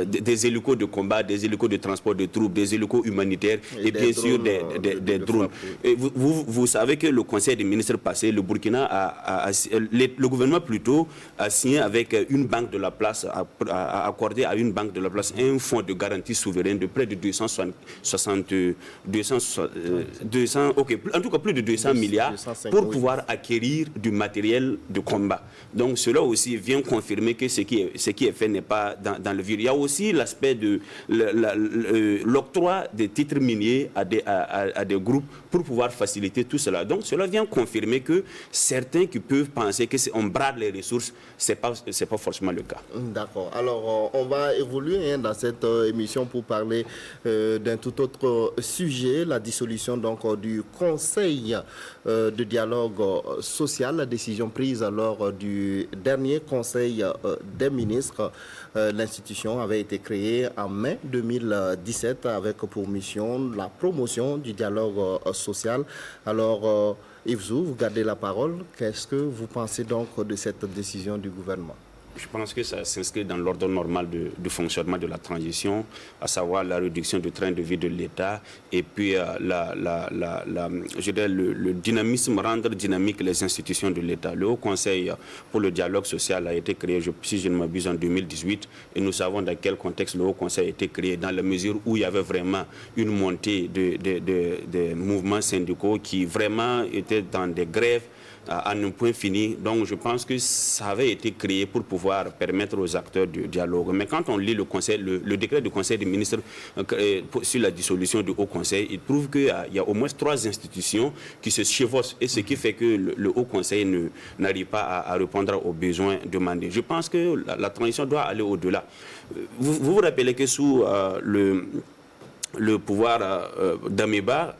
des hélicos de combat, des hélicos de transport de troupes, des hélicos humanitaires et bien sûr des drones. Et vous savez que le Conseil des ministres passé, le Burkina le gouvernement plutôt a signé avec une banque de la place, a accordé à une banque de la place un fonds de garantie souveraine de près de 200, en tout cas plus de 200 milliards pour pouvoir acquérir du matériel de combat. Donc cela aussi vient confirmer que ce qui est fait n'est pas dans le vide. Il y a aussi l'aspect de l'octroi des titres miniers à des groupes pour pouvoir faciliter tout cela. Donc cela vient confirmer permet que certains qui peuvent penser qu'on brade les ressources, ce n'est pas forcément le cas. D'accord. Alors, on va évoluer dans cette émission pour parler d'un tout autre sujet, la dissolution donc du Conseil de dialogue social, la décision prise lors du dernier Conseil des ministres. L'institution avait été créée en mai 2017 avec pour mission la promotion du dialogue social. Alors, Yves Zou, vous gardez la parole. Qu'est-ce que vous pensez donc de cette décision du gouvernement? Je pense que ça s'inscrit dans l'ordre normal du fonctionnement de la transition, à savoir la réduction du train de vie de l'État et puis je dirais le dynamisme, rendre dynamique les institutions de l'État. Le Haut Conseil pour le dialogue social a été créé, si je ne m'abuse, en 2018 et nous savons dans quel contexte le Haut Conseil a été créé, dans la mesure où il y avait vraiment une montée des mouvements syndicaux qui vraiment étaient dans des grèves à un point fini. Donc je pense que ça avait été créé pour pouvoir permettre aux acteurs de dialogue. Mais quand on lit le décret du Conseil des ministres sur la dissolution du Haut Conseil, il prouve qu'il y a au moins 3 institutions qui se chevauchent et ce qui fait que le Haut Conseil n'arrive pas à répondre aux besoins demandés. Je pense que la transition doit aller au-delà. Vous vous rappelez que sous le pouvoir d'Ameba,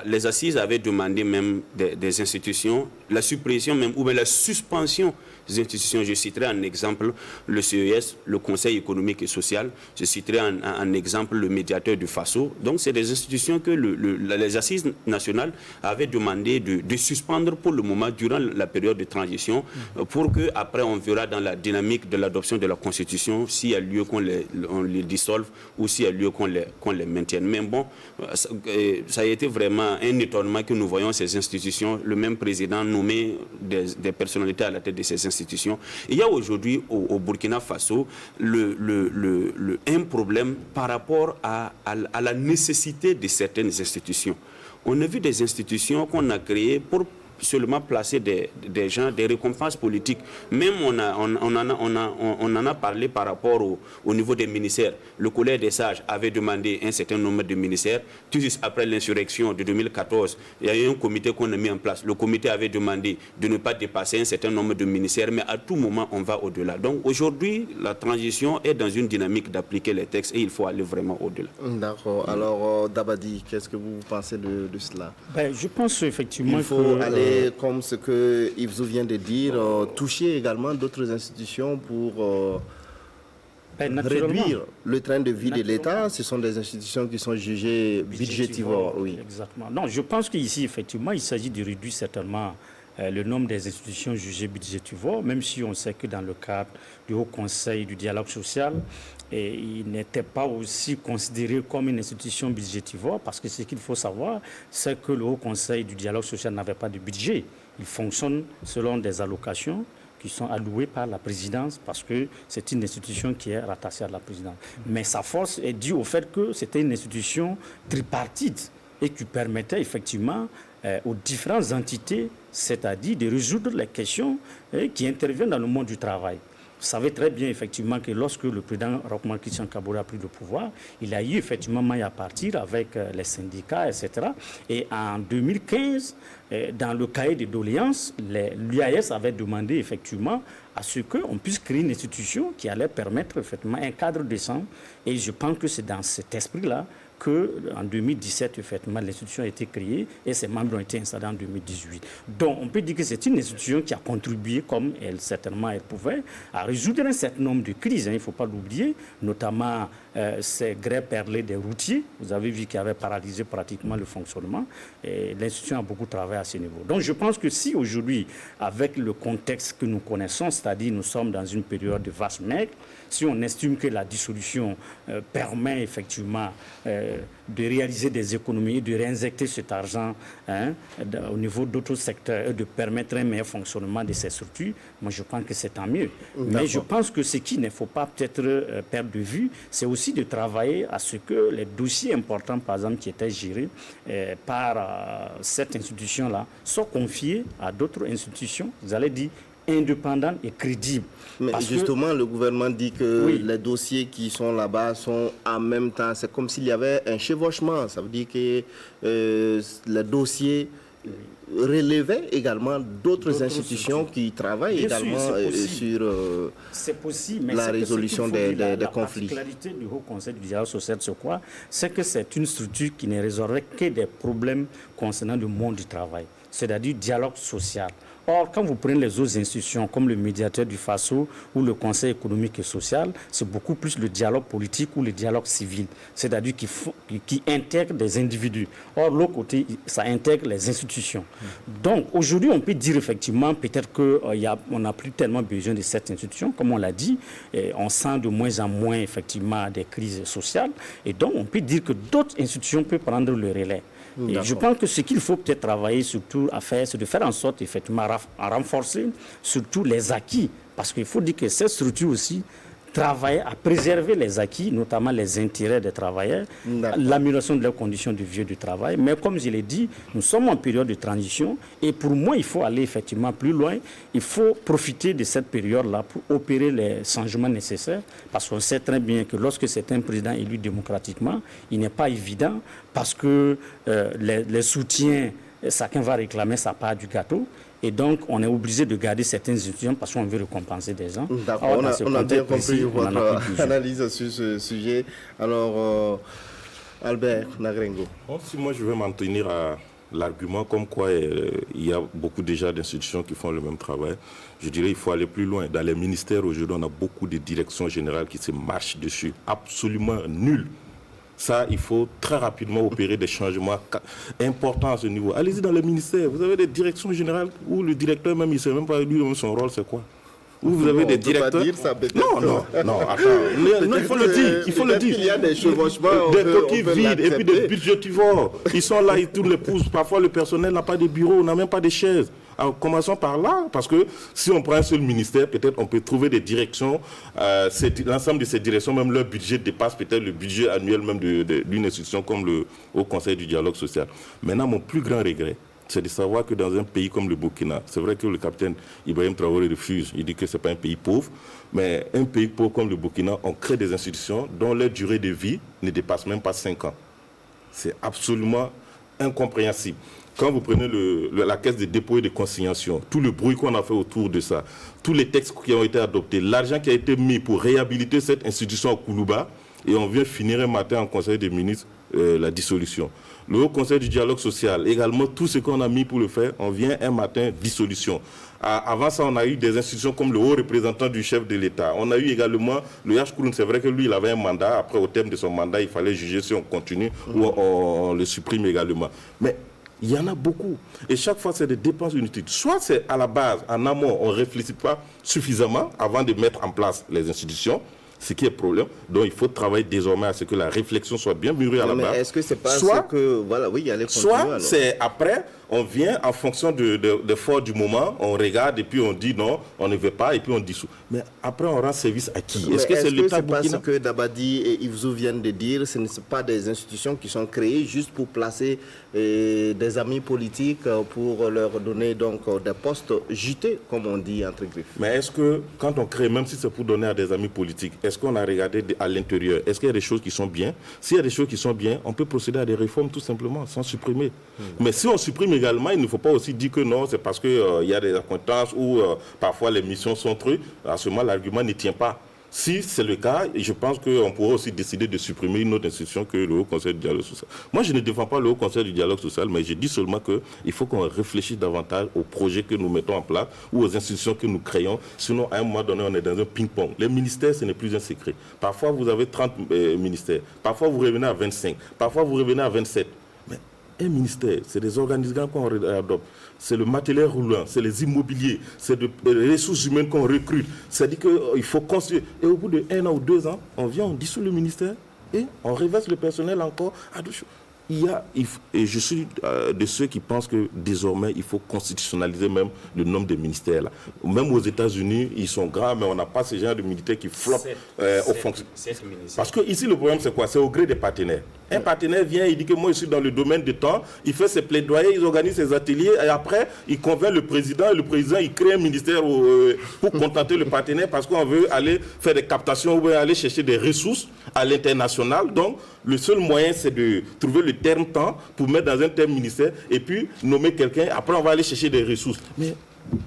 les assises avaient demandé même des institutions, la suppression même ou bien la suspension des institutions. Je citerai en exemple le CES, le Conseil économique et social. Je citerai en exemple le médiateur du FASO. Donc c'est des institutions que les assises nationales avaient demandé de suspendre pour le moment durant la période de transition pour qu'après on verra dans la dynamique de l'adoption de la Constitution s'il y a lieu qu'on les dissolve ou s'il y a lieu qu'on les maintienne. Mais bon, ça a été vraiment un étonnement que nous voyons ces institutions, le même président nommer des personnalités à la tête de ces institutions. Il y a aujourd'hui au Burkina Faso un problème par rapport à la nécessité de certaines institutions. On a vu des institutions qu'on a créées pour seulement placer des gens, des récompenses politiques. Même on en a parlé par rapport au niveau des ministères. Le Collège des sages avait demandé un certain nombre de ministères. Tout juste après l'insurrection de 2014, il y a eu un comité qu'on a mis en place. Le comité avait demandé de ne pas dépasser un certain nombre de ministères, mais à tout moment, on va au-delà. Donc aujourd'hui, la transition est dans une dynamique d'appliquer les textes et il faut aller vraiment au-delà. D'accord. Alors, Dabadi, qu'est-ce que vous pensez de cela? Je pense effectivement qu'il faut aller comme ce que Yves Zou vient de dire, toucher également d'autres institutions pour réduire le train de vie de l'État. Ce sont des institutions qui sont jugées budgétivores. Oui. Exactement. Non, je pense qu'ici, effectivement, il s'agit de réduire certainement le nombre des institutions jugées budgétivores, même si on sait que dans le cadre du Haut Conseil du dialogue social, il n'était pas aussi considéré comme une institution budgétivore, parce que ce qu'il faut savoir, c'est que le Haut Conseil du dialogue social n'avait pas de budget. Il fonctionne selon des allocations qui sont allouées par la présidence, parce que c'est une institution qui est rattachée à la présidence. Mais sa force est due au fait que c'était une institution tripartite et qui permettait effectivement aux différentes entités, c'est-à-dire de résoudre les questions qui interviennent dans le monde du travail. Vous savez très bien effectivement que lorsque le président Rochmark Christian Kabore a pris le pouvoir, il a eu effectivement maille à partir avec les syndicats, etc. Et en 2015, dans le cahier de doléances, l'UAS avait demandé effectivement à ce qu'on puisse créer une institution qui allait permettre effectivement un cadre décent. Et je pense que c'est dans cet esprit-là qu'en 2017, effectivement, l'institution a été créée et ses membres ont été installés en 2018. Donc, on peut dire que c'est une institution qui a contribué, comme certainement elle pouvait, à résoudre un certain nombre de crises. Il ne faut pas l'oublier, notamment ces grèves perlées des routiers. Vous avez vu qu'ils avaient paralysé pratiquement le fonctionnement. Et l'institution a beaucoup travaillé à ce niveau. Donc, je pense que si aujourd'hui, avec le contexte que nous connaissons, c'est-à-dire nous sommes dans une période de vaste maigre, si on estime que la dissolution permet effectivement de réaliser des économies, de réinjecter cet argent au niveau d'autres secteurs et de permettre un meilleur fonctionnement de ces structures, moi je pense que c'est tant mieux. Mais je pense que ce qu'il ne faut pas peut-être perdre de vue, c'est aussi de travailler à ce que les dossiers importants, par exemple, qui étaient gérés par cette institution-là, soient confiés à d'autres institutions, vous allez dire, indépendante et crédible. Mais justement, le gouvernement dit que les dossiers qui sont là-bas sont en même temps. C'est comme s'il y avait un chevauchement. Ça veut dire que les dossiers, relever également d'autres institutions qui travaillent également sur la résolution des conflits. La particularité du Haut Conseil du dialogue social, c'est quoi? C'est que c'est une structure qui ne résoudrait que des problèmes concernant le monde du travail, c'est-à-dire du dialogue social. Or, quand vous prenez les autres institutions comme le médiateur du FASO ou le Conseil économique et social, c'est beaucoup plus le dialogue politique ou le dialogue civil, c'est-à-dire qui intègre des individus. Or, l'autre côté, ça intègre les institutions. Donc, aujourd'hui, on peut dire effectivement, peut-être qu'on n'a plus tellement besoin de cette institution, comme on l'a dit, et on sent de moins en moins effectivement des crises sociales, et donc on peut dire que d'autres institutions peuvent prendre le relais. Et je pense que ce qu'il faut peut-être travailler surtout à faire, c'est de faire en sorte effectivement à renforcer surtout les acquis. Parce qu'il faut dire que ces structures aussi travaillent à préserver les acquis, notamment les intérêts des travailleurs, l'amélioration de leurs conditions de vie et de travail. Mais comme je l'ai dit, nous sommes en période de transition et pour moi, il faut aller effectivement plus loin. Il faut profiter de cette période-là pour opérer les changements nécessaires parce qu'on sait très bien que lorsque c'est un président élu démocratiquement, il n'est pas évident parce que les soutiens, chacun va réclamer sa part du gâteau. Et donc, on est obligé de garder certaines institutions parce qu'on veut récompenser des gens. D'accord, on a bien compris votre analyse sur ce sujet. Alors, Albert Nagrengo. Si moi, je vais m'en tenir à l'argument comme quoi il y a beaucoup déjà d'institutions qui font le même travail, je dirais qu'il faut aller plus loin. Dans les ministères, aujourd'hui, on a beaucoup de directions générales qui se marchent dessus. Absolument nul. Ça, il faut très rapidement opérer des changements importants à ce niveau. Allez-y dans les ministères. Vous avez des directions générales où le directeur même, il ne sait même pas lui-même son rôle, c'est quoi. Où vous avez des directeurs. Non, attends. Il faut le dire. Il faut le dire. Il y a des chevauchements. Des coquilles vides et puis des budgétivores. Ils sont là, ils tournent les pouces. Parfois, le personnel n'a pas de bureau, on n'a même pas de chaises. Alors, commençons par là, parce que si on prend un seul ministère, peut-être on peut trouver des directions. L'ensemble de ces directions, même leur budget dépasse peut-être le budget annuel même d'une institution comme le Haut Conseil du dialogue social. Maintenant, mon plus grand regret, c'est de savoir que dans un pays comme le Burkina, c'est vrai que le capitaine Ibrahim Traoré refuse, il dit que ce n'est pas un pays pauvre, mais un pays pauvre comme le Burkina, on crée des institutions dont leur durée de vie ne dépasse même pas 5 ans. C'est absolument incompréhensible. Quand vous prenez la caisse de dépôt et de consignation, tout le bruit qu'on a fait autour de ça, tous les textes qui ont été adoptés, l'argent qui a été mis pour réhabiliter cette institution à Koulouba, et on vient finir un matin en Conseil des ministres la dissolution. Le Haut Conseil du dialogue social, également tout ce qu'on a mis pour le faire, on vient un matin dissolution. Avant ça, on a eu des institutions comme le haut représentant du chef de l'État. On a eu également le Yachkouroun, c'est vrai que lui, il avait un mandat. Après, au terme de son mandat, il fallait juger si on continue ou on le supprime également. Mais il y en a beaucoup. Et chaque fois, c'est des dépenses inutiles. Soit c'est à la base, en amont, on ne réfléchit pas suffisamment avant de mettre en place les institutions, ce qui est problème. Donc, il faut travailler désormais à ce que la réflexion soit bien mûrie à la base. Est-ce que c'est pas ce que... Voilà, oui, allez continuer. Soit c'est après, on vient en fonction de l'effort du moment, on regarde et puis on dit non, on ne veut pas et puis on dissout. Mais après, on rend service à qui? Est-ce que c'est l'État burkinabé? Ce que Dabadi et Yvzou viennent de dire, ce ne sont pas des institutions qui sont créées juste pour placer des amis politiques pour leur donner donc des postes jutés, comme on dit entre griffes. Mais est-ce que quand on crée, même si c'est pour donner à des amis politiques, est-ce qu'on a regardé à l'intérieur? Est-ce qu'il y a des choses qui sont bien? S'il y a des choses qui sont bien, on peut procéder à des réformes tout simplement, sans supprimer. Mais si on supprime également, il ne faut pas aussi dire que non, c'est parce qu'il y a des accointances ou parfois les missions sont trucs. À ce moment, l'argument ne tient pas. Si c'est le cas, je pense qu'on pourrait aussi décider de supprimer une autre institution que le Haut Conseil du dialogue social. Moi, je ne défends pas le Haut Conseil du dialogue social, mais je dis seulement qu'il faut qu'on réfléchisse davantage aux projets que nous mettons en place ou aux institutions que nous créons. Sinon, à un moment donné, on est dans un ping-pong. Les ministères, ce n'est plus un secret. Parfois, vous avez 30 ministères. Parfois, vous revenez à 25. Parfois, vous revenez à 27. Mais un ministère, c'est des organismes qu'on adopte. C'est le matériel roulant, c'est les immobiliers, c'est les ressources humaines qu'on recrute. C'est-à-dire qu'il faut construire. Et au bout de 1 an ou 2 ans, on vient, on dissout le ministère et on reverse le personnel encore à d'autres choses. Et je suis de ceux qui pensent que désormais, il faut constitutionnaliser même le nombre de ministères. Là. Même aux États-Unis, ils sont grands, mais on n'a pas ce genre de militaires qui floppent aux fonctions. Parce que ici, le problème, c'est quoi? C'est au gré des partenaires. Un partenaire vient, il dit que moi je suis dans le domaine de temps, il fait ses plaidoyers, il organise ses ateliers et après il convainc le président et le président il crée un ministère pour contenter le partenaire parce qu'on veut aller faire des captations ou aller chercher des ressources à l'international. Donc le seul moyen c'est de trouver le terme temps pour mettre dans un terme ministère et puis nommer quelqu'un. Après on va aller chercher des ressources. Mais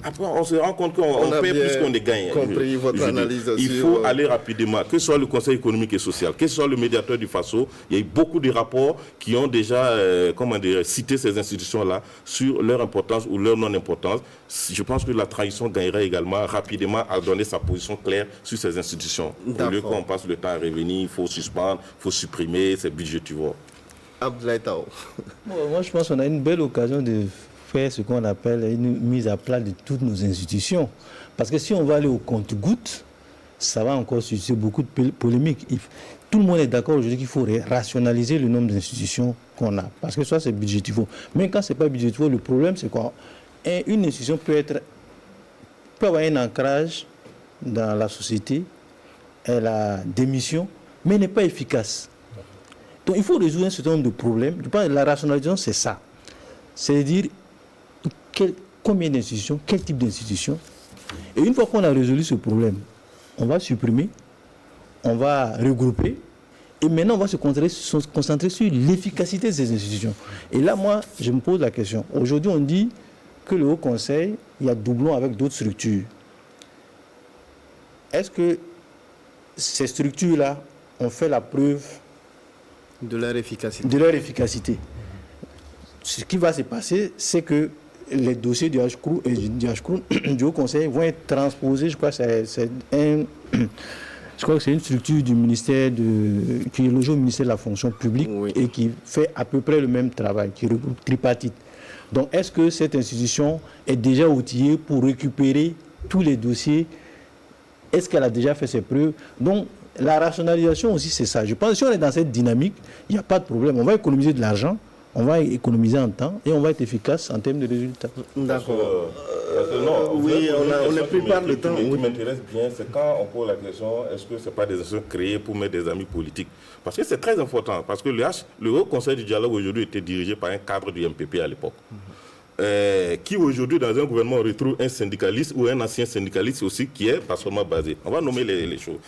après, on se rend compte qu'on paie plus qu'on ne gagne. Compris votre analyse. Il faut aller rapidement, que ce soit le Conseil économique et social, que ce soit le médiateur du FASO. Il y a eu beaucoup de rapports qui ont déjà cité ces institutions-là sur leur importance ou leur non-importance. Je pense que la transition gagnerait également rapidement à donner sa position claire sur ces institutions. Au lieu qu'on passe le temps à revenir, il faut suspendre, il faut supprimer ces budgets, tu vois. Abdoulaye Tao. Moi, je pense qu'on a une belle occasion de faire ce qu'on appelle une mise à plat de toutes nos institutions. Parce que si on va aller au compte-gouttes, ça va encore susciter beaucoup de polémiques. Tout le monde est d'accord aujourd'hui qu'il faut rationaliser le nombre d'institutions qu'on a. Parce que soit c'est budgétivore. Mais quand ce n'est pas budgétivore, le problème c'est quoi? Une institution peut avoir un ancrage dans la société, elle a des missions, mais elle n'est pas efficace. Donc il faut résoudre un certain nombre de problèmes. Je pense que la rationalisation, c'est ça. C'est-à-dire combien d'institutions, quel type d'institutions. Et une fois qu'on a résolu ce problème, on va supprimer, on va regrouper, et maintenant on va se concentrer sur l'efficacité de ces institutions. Et là, moi, je me pose la question. Aujourd'hui, on dit que le Haut Conseil, il y a doublon avec d'autres structures. Est-ce que ces structures-là ont fait la preuve de leur efficacité? Ce qui va se passer, c'est que les dossiers du HCROUN et du Haut Conseil vont être transposés. Je crois que c'est une structure du ministère qui est logée au ministère de la fonction publique, oui, et qui fait à peu près le même travail, qui regroupe tripartite. Donc, est-ce que cette institution est déjà outillée pour récupérer tous les dossiers? Est-ce qu'elle a déjà fait ses preuves? Donc, la rationalisation aussi, c'est ça. Je pense que si on est dans cette dynamique, il n'y a pas de problème. On va économiser de l'argent, on va économiser en temps et on va être efficace en termes de résultats. D'accord. Oui, on n'a plus pas le temps. Ce qui m'intéresse bien, c'est quand on pose la question, est-ce que ce n'est pas des institutions créées pour mettre des amis politiques? Parce que c'est très important, parce que le Haut Conseil du dialogue aujourd'hui était dirigé par un cadre du MPP à l'époque. Qui aujourd'hui, dans un gouvernement, retrouve un syndicaliste ou un ancien syndicaliste aussi qui est pas seulement basé. On va nommer les choses.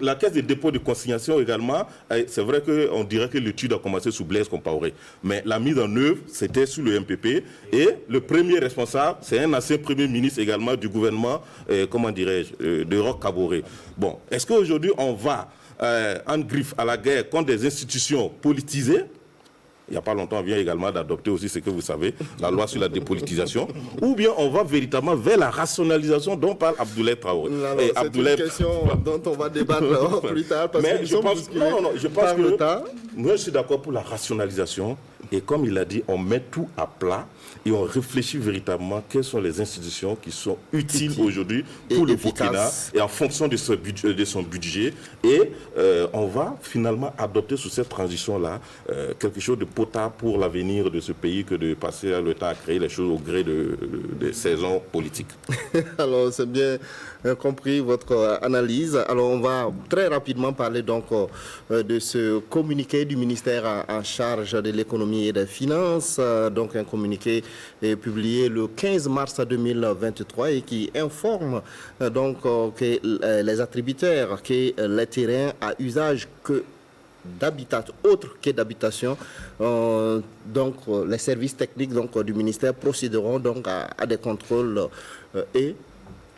La caisse de dépôt de consignation également, c'est vrai qu'on dirait que l'étude a commencé sous Blaise Compaoré. Mais la mise en œuvre, c'était sous le MPP. Et le premier responsable, c'est un ancien premier ministre également du gouvernement, de Roch Kaboré. Bon, est-ce qu'aujourd'hui, on va en griffe à la guerre contre des institutions politisées? Il n'y a pas longtemps, on vient également d'adopter aussi ce que vous savez, la loi sur la dépolitisation, ou bien on va véritablement vers la rationalisation dont parle Abdoulaye Traoré. C'est une question dont on va débattre plus tard, parce que je pense que moi je suis d'accord pour la rationalisation, et comme il a dit, on met tout à plat et on réfléchit véritablement quelles sont les institutions qui sont utiles aujourd'hui pour le Burkina et en fonction de son budget. Et on va finalement adopter sous cette transition-là quelque chose de potable pour l'avenir de ce pays que de passer le temps à créer les choses au gré des saisons politiques. Alors, c'est bien compris votre analyse. Alors, on va très rapidement parler donc de ce communiqué du ministère en charge de l'économie et des finances. Donc, un communiqué est publié le 15 mars 2023 et qui informe donc que les attributaires, que les terrains à usage autre que d'habitation, donc les services techniques donc, du ministère procéderont donc à des contrôles et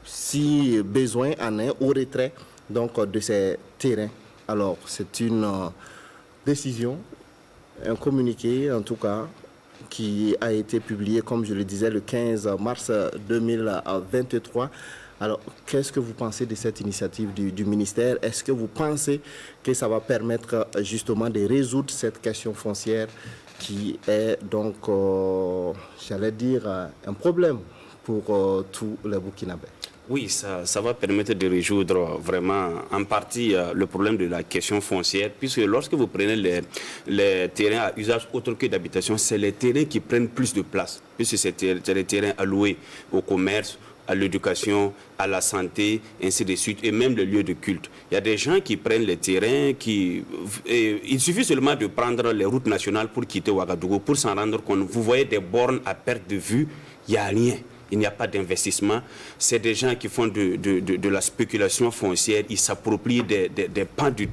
si besoin en est au retrait donc de ces terrains. Alors c'est une décision, un communiqué en tout cas qui a été publié, comme je le disais, le 15 mars 2023. Alors, qu'est-ce que vous pensez de cette initiative du ministère? Est-ce que vous pensez que ça va permettre justement de résoudre cette question foncière qui est donc, j'allais dire, un problème pour tous les Burkinabés? Oui, ça va permettre de résoudre vraiment en partie le problème de la question foncière, puisque lorsque vous prenez les terrains à usage autre que d'habitation, c'est les terrains qui prennent plus de place, puisque c'est les terrains alloués au commerce, à l'éducation, à la santé, ainsi de suite, et même les lieux de culte. Il y a des gens qui prennent les terrains, il suffit seulement de prendre les routes nationales pour quitter Ouagadougou, pour s'en rendre compte. Vous voyez des bornes à perte de vue, il n'y a rien. Il n'y a pas d'investissement. C'est des gens qui font de la spéculation foncière. Ils s'approprient des pans du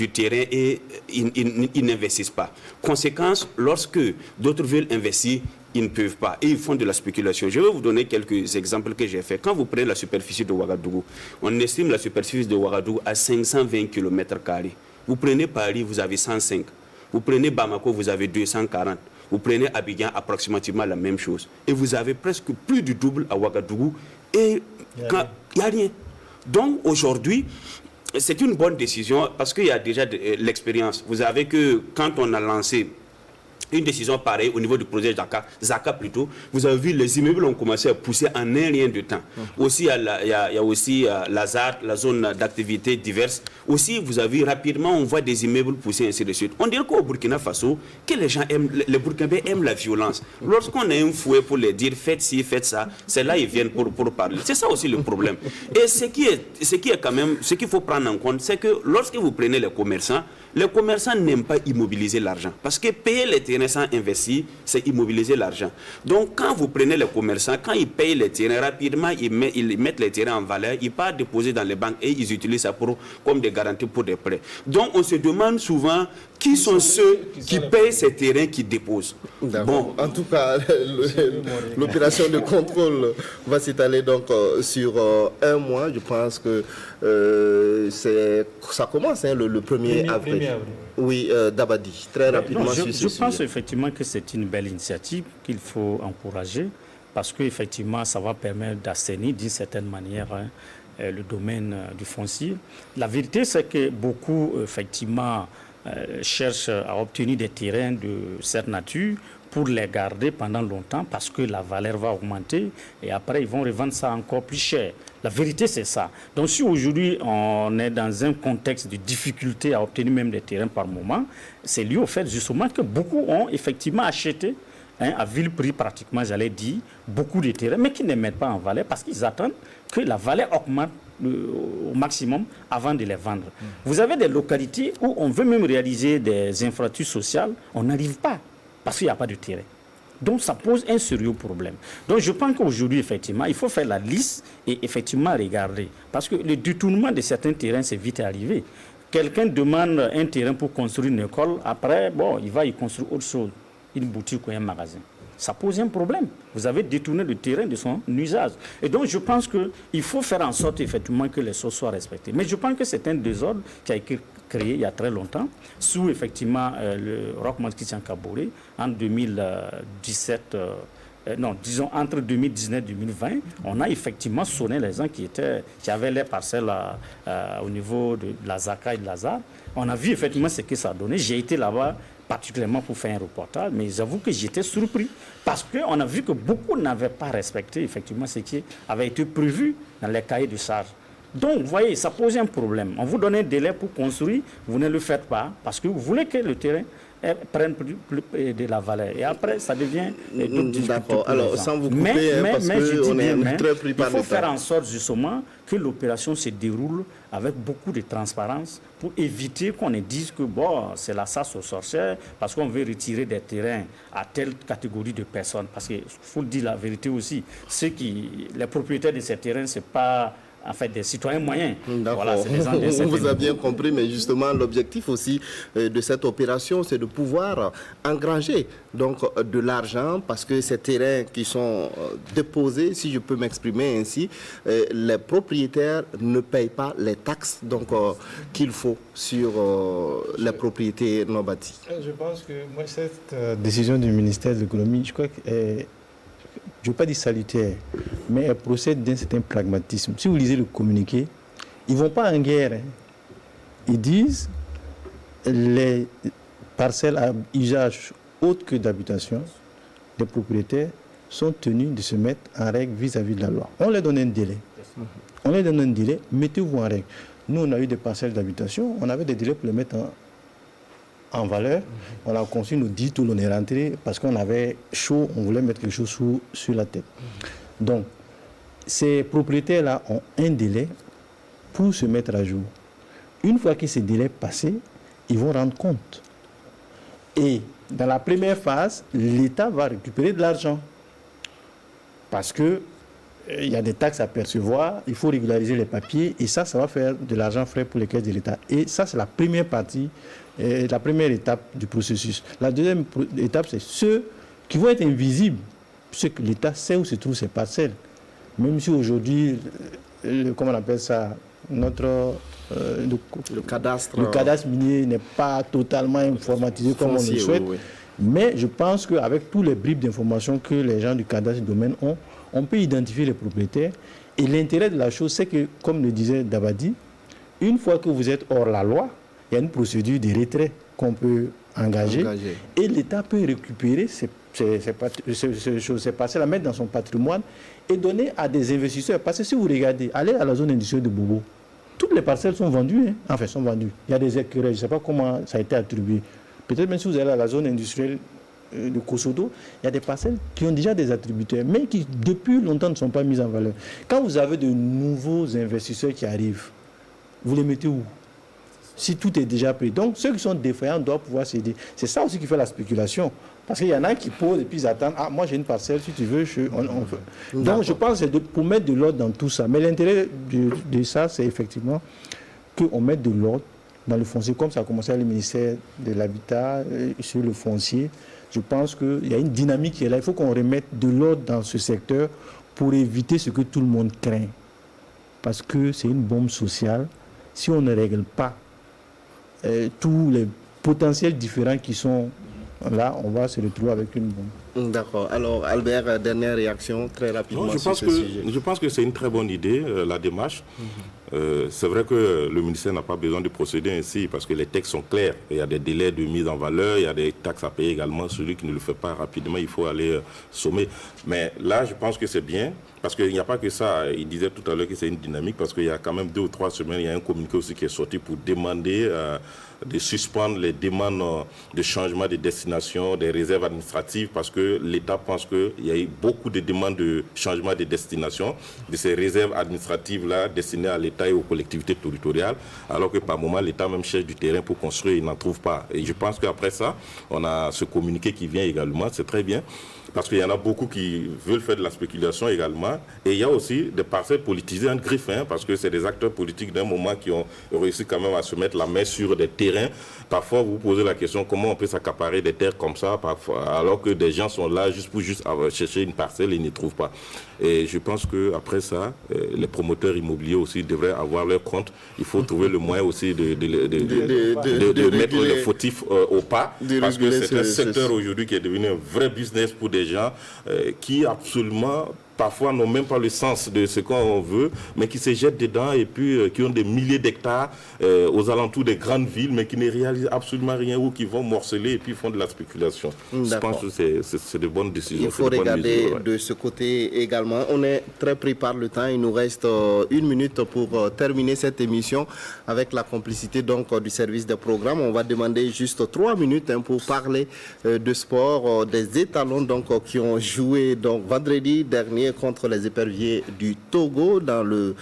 terrain et ils n'investissent pas. Conséquence, lorsque d'autres veulent investir, ils ne peuvent pas. Et ils font de la spéculation. Je vais vous donner quelques exemples que j'ai faits. Quand vous prenez la superficie de Ouagadougou, on estime la superficie de Ouagadougou à 520 km². Vous prenez Paris, vous avez 105. Vous prenez Bamako, vous avez 240. Vous prenez Abidjan, approximativement la même chose. Et vous avez presque plus du double à Ouagadougou. Et il n'y a rien. Donc aujourd'hui, c'est une bonne décision parce qu'il y a déjà l'expérience. Vous savez que quand on a lancé une décision pareille au niveau du projet Zaka plutôt, vous avez vu les immeubles ont commencé à pousser en un rien de temps. Aussi, il y a aussi la ZAD, la zone d'activité diverses. Aussi, vous avez vu rapidement, on voit des immeubles pousser ainsi de suite. On dirait qu'au Burkina Faso, que les gens aiment, les Burkinabés aiment la violence. Lorsqu'on a un fouet pour les dire faites ci, faites ça, c'est là ils viennent pour parler. C'est ça aussi le problème. Et ce qui est quand même, ce qu'il faut prendre en compte, c'est que lorsque vous prenez les commerçants n'aiment pas immobiliser l'argent. Parce que payer les terrains sans investir, c'est immobiliser l'argent. Donc, quand vous prenez les commerçants, quand ils payent les terrains, rapidement, ils mettent les terrains en valeur, ils partent déposer dans les banques et ils utilisent ça comme des garanties pour des prêts. Donc, on se demande souvent qui sont ceux qui payent ces terrains qui déposent. Bon. En tout cas, l'opération de contrôle va s'étaler donc sur un mois. Je pense que ça commence le 1er avril. Oui, Dabadi, très rapidement. Non, je pense effectivement que c'est une belle initiative qu'il faut encourager parce qu'effectivement, ça va permettre d'assainir d'une certaine manière le domaine du foncier. La vérité, c'est que beaucoup, effectivement, cherchent à obtenir des terrains de cette nature pour les garder pendant longtemps parce que la valeur va augmenter et après ils vont revendre ça encore plus cher. La vérité c'est ça. Donc si aujourd'hui on est dans un contexte de difficulté à obtenir même des terrains par moment, c'est lié au fait justement que beaucoup ont effectivement acheté à vil prix pratiquement, j'allais dire, beaucoup de terrains mais qui ne mettent pas en valeur parce qu'ils attendent que la valeur augmente au maximum avant de les vendre. Vous avez des localités où on veut même réaliser des infrastructures sociales, on n'arrive pas parce qu'il n'y a pas de terrain. Donc ça pose un sérieux problème. Donc je pense qu'aujourd'hui, effectivement, il faut faire la liste et effectivement regarder. Parce que le détournement de certains terrains, c'est vite arrivé. Quelqu'un demande un terrain pour construire une école, après, bon, il va y construire autre chose, une boutique ou un magasin. Ça pose un problème. Vous avez détourné le terrain de son usage. Et donc, je pense qu'il faut faire en sorte, effectivement, que les choses soient respectées. Mais je pense que c'est un désordre qui a été créé il y a très longtemps, sous, effectivement, le Roch-Marc Christian Kaboré, en 2017, disons entre 2019 et 2020, on a effectivement sonné les gens qui avaient les parcelles au niveau de la Zaka et de la ZAD. On a vu, effectivement, ce que ça a donné. J'ai été là-bas particulièrement pour faire un reportage, mais j'avoue que j'étais surpris parce qu'on a vu que beaucoup n'avaient pas respecté effectivement ce qui avait été prévu dans les cahiers de charges. Donc, vous voyez, ça pose un problème. On vous donne un délai pour construire, vous ne le faites pas parce que vous voulez que le terrain prenne plus de la valeur. Et après, ça devient... D'accord. Alors, sans vous couper, parce qu'on est très pris par le temps. Il faut faire en sorte, justement, que l'opération se déroule avec beaucoup de transparence pour éviter qu'on ne dise que, bon, c'est la chasse aux sorcières parce qu'on veut retirer des terrains à telle catégorie de personnes. Parce qu'il faut dire la vérité aussi. Les propriétaires de ces terrains, ce n'est pas... en fait, des citoyens moyens. Voilà, on vous a bien compris, mais justement, l'objectif aussi de cette opération, c'est de pouvoir engranger donc, de l'argent, parce que ces terrains qui sont déposés, si je peux m'exprimer ainsi, les propriétaires ne payent pas les taxes qu'il faut sur les propriétés non bâties. Je pense que moi, cette décision du ministère de l'économie, je crois que je ne veux pas dire salutaire, mais elle procède d'un certain pragmatisme. Si vous lisez le communiqué, ils ne vont pas en guerre. Ils disent les parcelles à usage autre que d'habitation, les propriétaires sont tenus de se mettre en règle vis-à-vis de la loi. On leur donne un délai. On leur donne un délai, mettez-vous en règle. Nous, on a eu des parcelles d'habitation, on avait des délais pour les mettre en valeur. On a construit nos 10 tours, on est rentré parce qu'on avait chaud, on voulait mettre quelque chose sur la tête. Donc, ces propriétaires-là ont un délai pour se mettre à jour. Une fois que ce délai est passé, ils vont rendre compte. Et dans la première phase, l'État va récupérer de l'argent. Parce que il y a des taxes à percevoir, il faut régulariser les papiers, et ça va faire de l'argent frais pour les caisses de l'État. Et ça, c'est la première partie, la première étape du processus. La deuxième étape, c'est ceux qui vont être invisibles, ceux que l'État sait où se trouvent ces parcelles. Même si aujourd'hui, comment on appelle ça, le cadastre minier n'est pas totalement informatisé comme on le souhaite. Oui. Mais je pense qu'avec tous les bribes d'informations que les gens du cadastre domaine ont, on peut identifier les propriétaires. Et l'intérêt de la chose, c'est que, comme le disait Dabadi, une fois que vous êtes hors la loi, il y a une procédure de retrait qu'on peut engager. Et l'État peut récupérer ces parcelles, la mettre dans son patrimoine et donner à des investisseurs. Parce que si vous regardez, allez à la zone industrielle de Bobo, toutes les parcelles sont vendues. Enfin, sont vendues. Il y a des écureuils, je ne sais pas comment ça a été attribué. Peut-être même si vous allez à la zone industrielle de Kosodo, il y a des parcelles qui ont déjà des attributaires, mais qui depuis longtemps ne sont pas mises en valeur. Quand vous avez de nouveaux investisseurs qui arrivent, vous les mettez où? Si tout est déjà pris. Donc, ceux qui sont défaillants doivent pouvoir céder. C'est ça aussi qui fait la spéculation. Parce qu'il y en a qui posent et puis ils attendent. Ah, moi j'ai une parcelle, si tu veux, on veut. Donc, je pense que c'est pour mettre de l'ordre dans tout ça. Mais l'intérêt de ça, c'est effectivement qu'on mette de l'ordre dans le foncier, comme ça a commencé avec le ministère de l'Habitat sur le foncier. Je pense qu'il y a une dynamique qui est là. Il faut qu'on remette de l'ordre dans ce secteur pour éviter ce que tout le monde craint. Parce que c'est une bombe sociale. Si on ne règle pas tous les potentiels différents qui sont là, on va se retrouver avec une bombe. D'accord. Alors, Albert, dernière réaction, très rapidement sur ce sujet. Je pense que c'est une très bonne idée, la démarche. C'est vrai que le ministère n'a pas besoin de procéder ainsi parce que les textes sont clairs. Il y a des délais de mise en valeur, il y a des taxes à payer également. Celui qui ne le fait pas rapidement, il faut aller sommer. Mais là, je pense que c'est bien parce qu'il n'y a pas que ça. Il disait tout à l'heure que c'est une dynamique parce qu'il y a quand même 2 ou 3 semaines, il y a un communiqué aussi qui est sorti pour demander de suspendre les demandes de changement de destination, des réserves administratives parce que l'État pense qu'il y a eu beaucoup de demandes de changement de destination de ces réserves administratives-là destinées à l'État et aux collectivités territoriales, alors que par moment, l'État même cherche du terrain pour construire, il n'en trouve pas. Et je pense qu'après ça, on a ce communiqué qui vient également, c'est très bien. Parce qu'il y en a beaucoup qui veulent faire de la spéculation également. Et il y a aussi des parcelles politisées en griffe, parce que c'est des acteurs politiques d'un moment qui ont réussi quand même à se mettre la main sur des terrains. Parfois, vous vous posez la question, comment on peut s'accaparer des terres comme ça, parfois, alors que des gens sont là juste pour chercher une parcelle et ils ne trouvent pas. Et je pense qu'après ça, les promoteurs immobiliers aussi devraient avoir leur compte. Il faut trouver le moyen aussi de mettre les fautifs au pas. Parce que c'est un secteur aujourd'hui qui est devenu un vrai business pour des gens qui absolument parfois n'ont même pas le sens de ce qu'on veut, mais qui se jettent dedans et puis qui ont des milliers d'hectares aux alentours des grandes villes, mais qui ne réalisent absolument rien ou qui vont morceler et puis font de la spéculation. Je pense que c'est de bonnes décisions. Il faut regarder de ce côté également. On est très pris par le temps. Il nous reste 1 minute pour terminer cette émission avec la complicité donc du service des programmes. On va demander juste 3 minutes pour parler de sport, des étalons donc qui ont joué donc vendredi dernier contre les éperviers du Togo dans le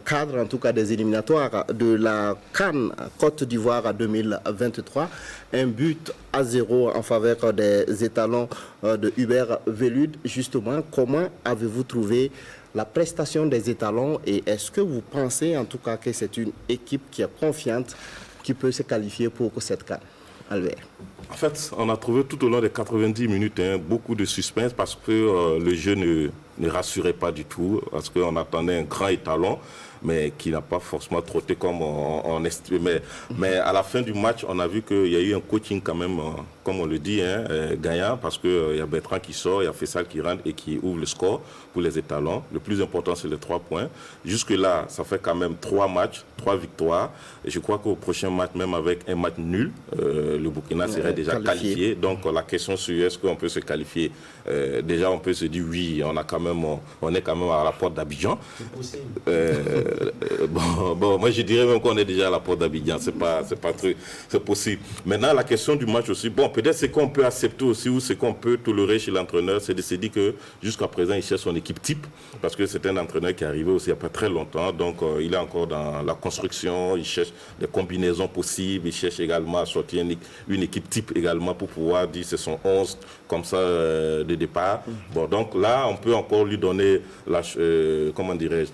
cadre en tout cas des éliminatoires de la CAN Côte d'Ivoire 2023. 1-0 en faveur des étalons de Hubert Velud. Justement, comment avez-vous trouvé la prestation des étalons et est-ce que vous pensez en tout cas que c'est une équipe qui est confiante, qui peut se qualifier pour cette CAN? Albert. En fait, on a trouvé tout au long des 90 minutes beaucoup de suspense parce que le jeu ne rassurait pas du tout, parce qu'on attendait un grand étalon, mais qui n'a pas forcément trotté comme on estimait. Mais à la fin du match, on a vu qu'il y a eu un coaching quand même, comme on le dit, gagnant, parce qu'il y a Bertrand qui sort, il y a Fessal qui rentre et qui ouvre le score pour les étalons. Le plus important, c'est les 3 points. Jusque-là, ça fait quand même 3 matchs, 3 victoires. Et je crois qu'au prochain match, même avec un match nul, le Burkina serait déjà qualifié. Donc la question sur est-ce qu'on peut se qualifier, déjà on peut se dire oui, on a quand on est quand même à la porte d'Abidjan. C'est possible. Moi je dirais même qu'on est déjà à la porte d'Abidjan, c'est possible. Maintenant la question du match aussi, peut-être ce qu'on peut accepter aussi ou ce qu'on peut tolérer chez l'entraîneur, c'est de se dire que jusqu'à présent il cherche son équipe type, parce que c'est un entraîneur qui est arrivé aussi il n'y a pas très longtemps, donc il est encore dans la construction, il cherche des combinaisons possibles, il cherche également à sortir une équipe type également pour pouvoir dire c'est son 11 comme ça de départ. Donc là on peut encore lui donner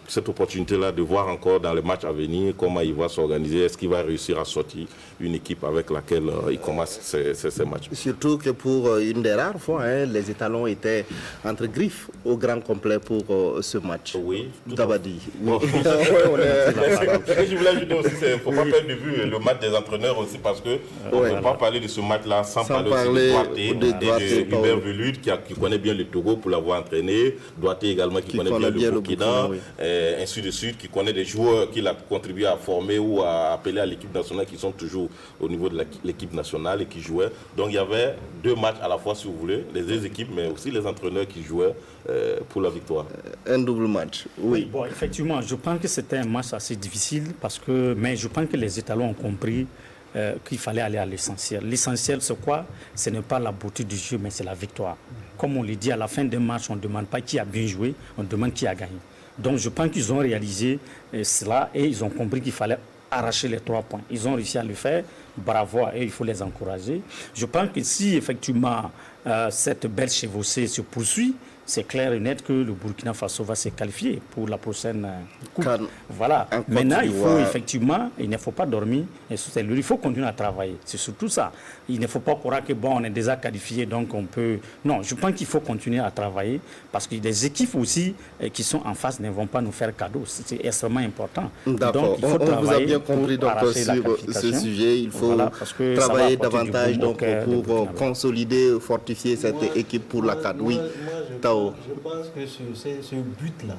cette opportunité-là de voir encore dans les matchs à venir comment il va s'organiser, est-ce qu'il va réussir à sortir une équipe avec laquelle il commence ces matchs. Surtout que pour une des rares fois, les étalons étaient entre griffes au grand complet pour ce match. Oui. Dabadi. Ce que je voulais ajouter aussi, c'est qu'il ne faut pas perdre de vue le match des entraîneurs aussi, parce qu'on ne peut pas parler de ce match-là sans parler aussi de Douarté, Hubert Velud qui connaît bien le Togo pour l'avoir entraîné, Douarté également qui connaît bien le Burkina, ainsi de suite, qui connaît des joueurs qu'il a contribué à former ou à appeler à l'équipe nationale qui sont toujours au niveau de l'équipe nationale et qui jouaient. Donc il y avait deux matchs à la fois, si vous voulez, les deux équipes, mais aussi les entraîneurs qui jouaient pour la victoire. Un double match, oui. Effectivement, je pense que c'était un match assez difficile, mais je pense que les étalons ont compris qu'il fallait aller à l'essentiel. L'essentiel, c'est quoi? Ce n'est pas la beauté du jeu, mais c'est la victoire. Comme on le dit, à la fin d'un match, on ne demande pas qui a bien joué, on demande qui a gagné. Donc je pense qu'ils ont réalisé cela et ils ont compris qu'il fallait arracher les 3 points. Ils ont réussi à le faire. Bravo à eux, il faut les encourager. Je pense que si effectivement cette belle chevauchée se poursuit, c'est clair et net que le Burkina Faso va se qualifier pour la prochaine coupe. Voilà. Maintenant, il ne faut pas dormir. Il faut continuer à travailler. C'est surtout ça. Il ne faut pas croire que on est déjà qualifié, donc on peut. Non, je pense qu'il faut continuer à travailler parce que des équipes aussi qui sont en face ne vont pas nous faire cadeau. C'est extrêmement important. D'accord. On vous a bien compris donc sur ce sujet. Il faut travailler davantage donc pour consolider, fortifier cette équipe pour la CAN. Oui. Je pense que ce but-là,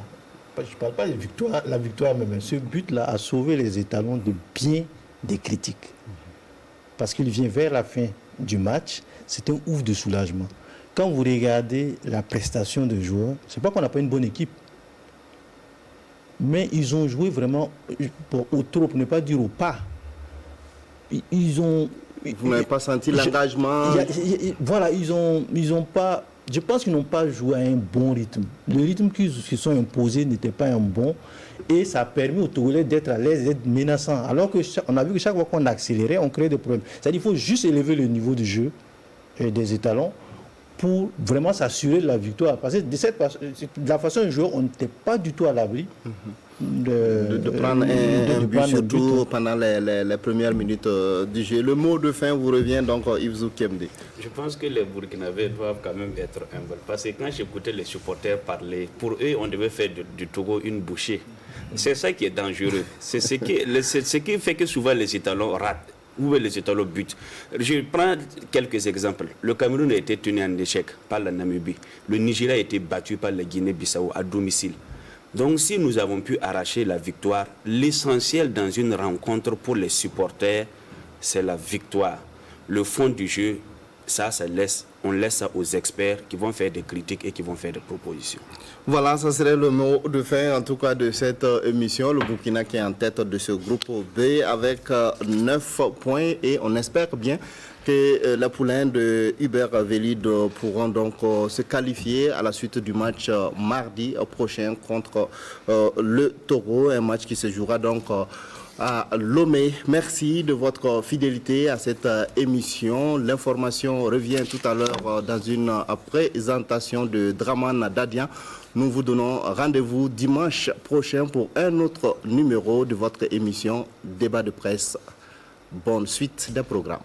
je ne parle pas de victoire, la victoire même, ce but-là a sauvé les étalons de bien des critiques. Parce qu'il vient vers la fin du match, c'est un ouf de soulagement. Quand vous regardez la prestation des joueurs, c'est pas qu'on n'a pas une bonne équipe, mais ils ont joué vraiment au trop, pour ne pas dire au pas. Vous n'avez pas senti l'engagement? Voilà, ils ont pas. Je pense qu'ils n'ont pas joué à un bon rythme. Le rythme qu'ils se sont imposés n'était pas un bon. Et ça a permis aux Togolais d'être à l'aise, d'être menaçants. Alors qu'on a vu que chaque fois qu'on accélérait, on créait des problèmes. C'est-à-dire qu'il faut juste élever le niveau du jeu des étalons pour vraiment s'assurer de la victoire. Parce que de la façon de jouer, on n'était pas du tout à l'abri. De prendre un but surtout pendant les premières minutes du jeu. Le mot de fin vous revient donc Yves Zoukemde. Je pense que les Burkinabés doivent quand même être humbles parce que quand j'écoutais les supporters parler, pour eux on devait faire du Togo une bouchée. C'est ça qui est dangereux. C'est ce qui fait que souvent les étalons ratent. Où les étalons butent. Je prends quelques exemples. Le Cameroun a été tenu en échec par la Namibie. Le Nigeria a été battu par la Guinée-Bissau à domicile. Donc si nous avons pu arracher la victoire, l'essentiel dans une rencontre pour les supporters, c'est la victoire. Le fond du jeu, on laisse ça aux experts qui vont faire des critiques et qui vont faire des propositions. Voilà, ça serait le mot de fin en tout cas de cette émission. Le Burkina qui est en tête de ce groupe B avec 9 points et on espère bien que les poulains de Hubert Velud pourront donc se qualifier à la suite du match mardi prochain contre le Togo, un match qui se jouera donc à Lomé. Merci de votre fidélité à cette émission. L'information revient tout à l'heure dans une présentation de Draman Dadian. Nous vous donnons rendez-vous dimanche prochain pour un autre numéro de votre émission Débat de presse. Bonne suite des programmes.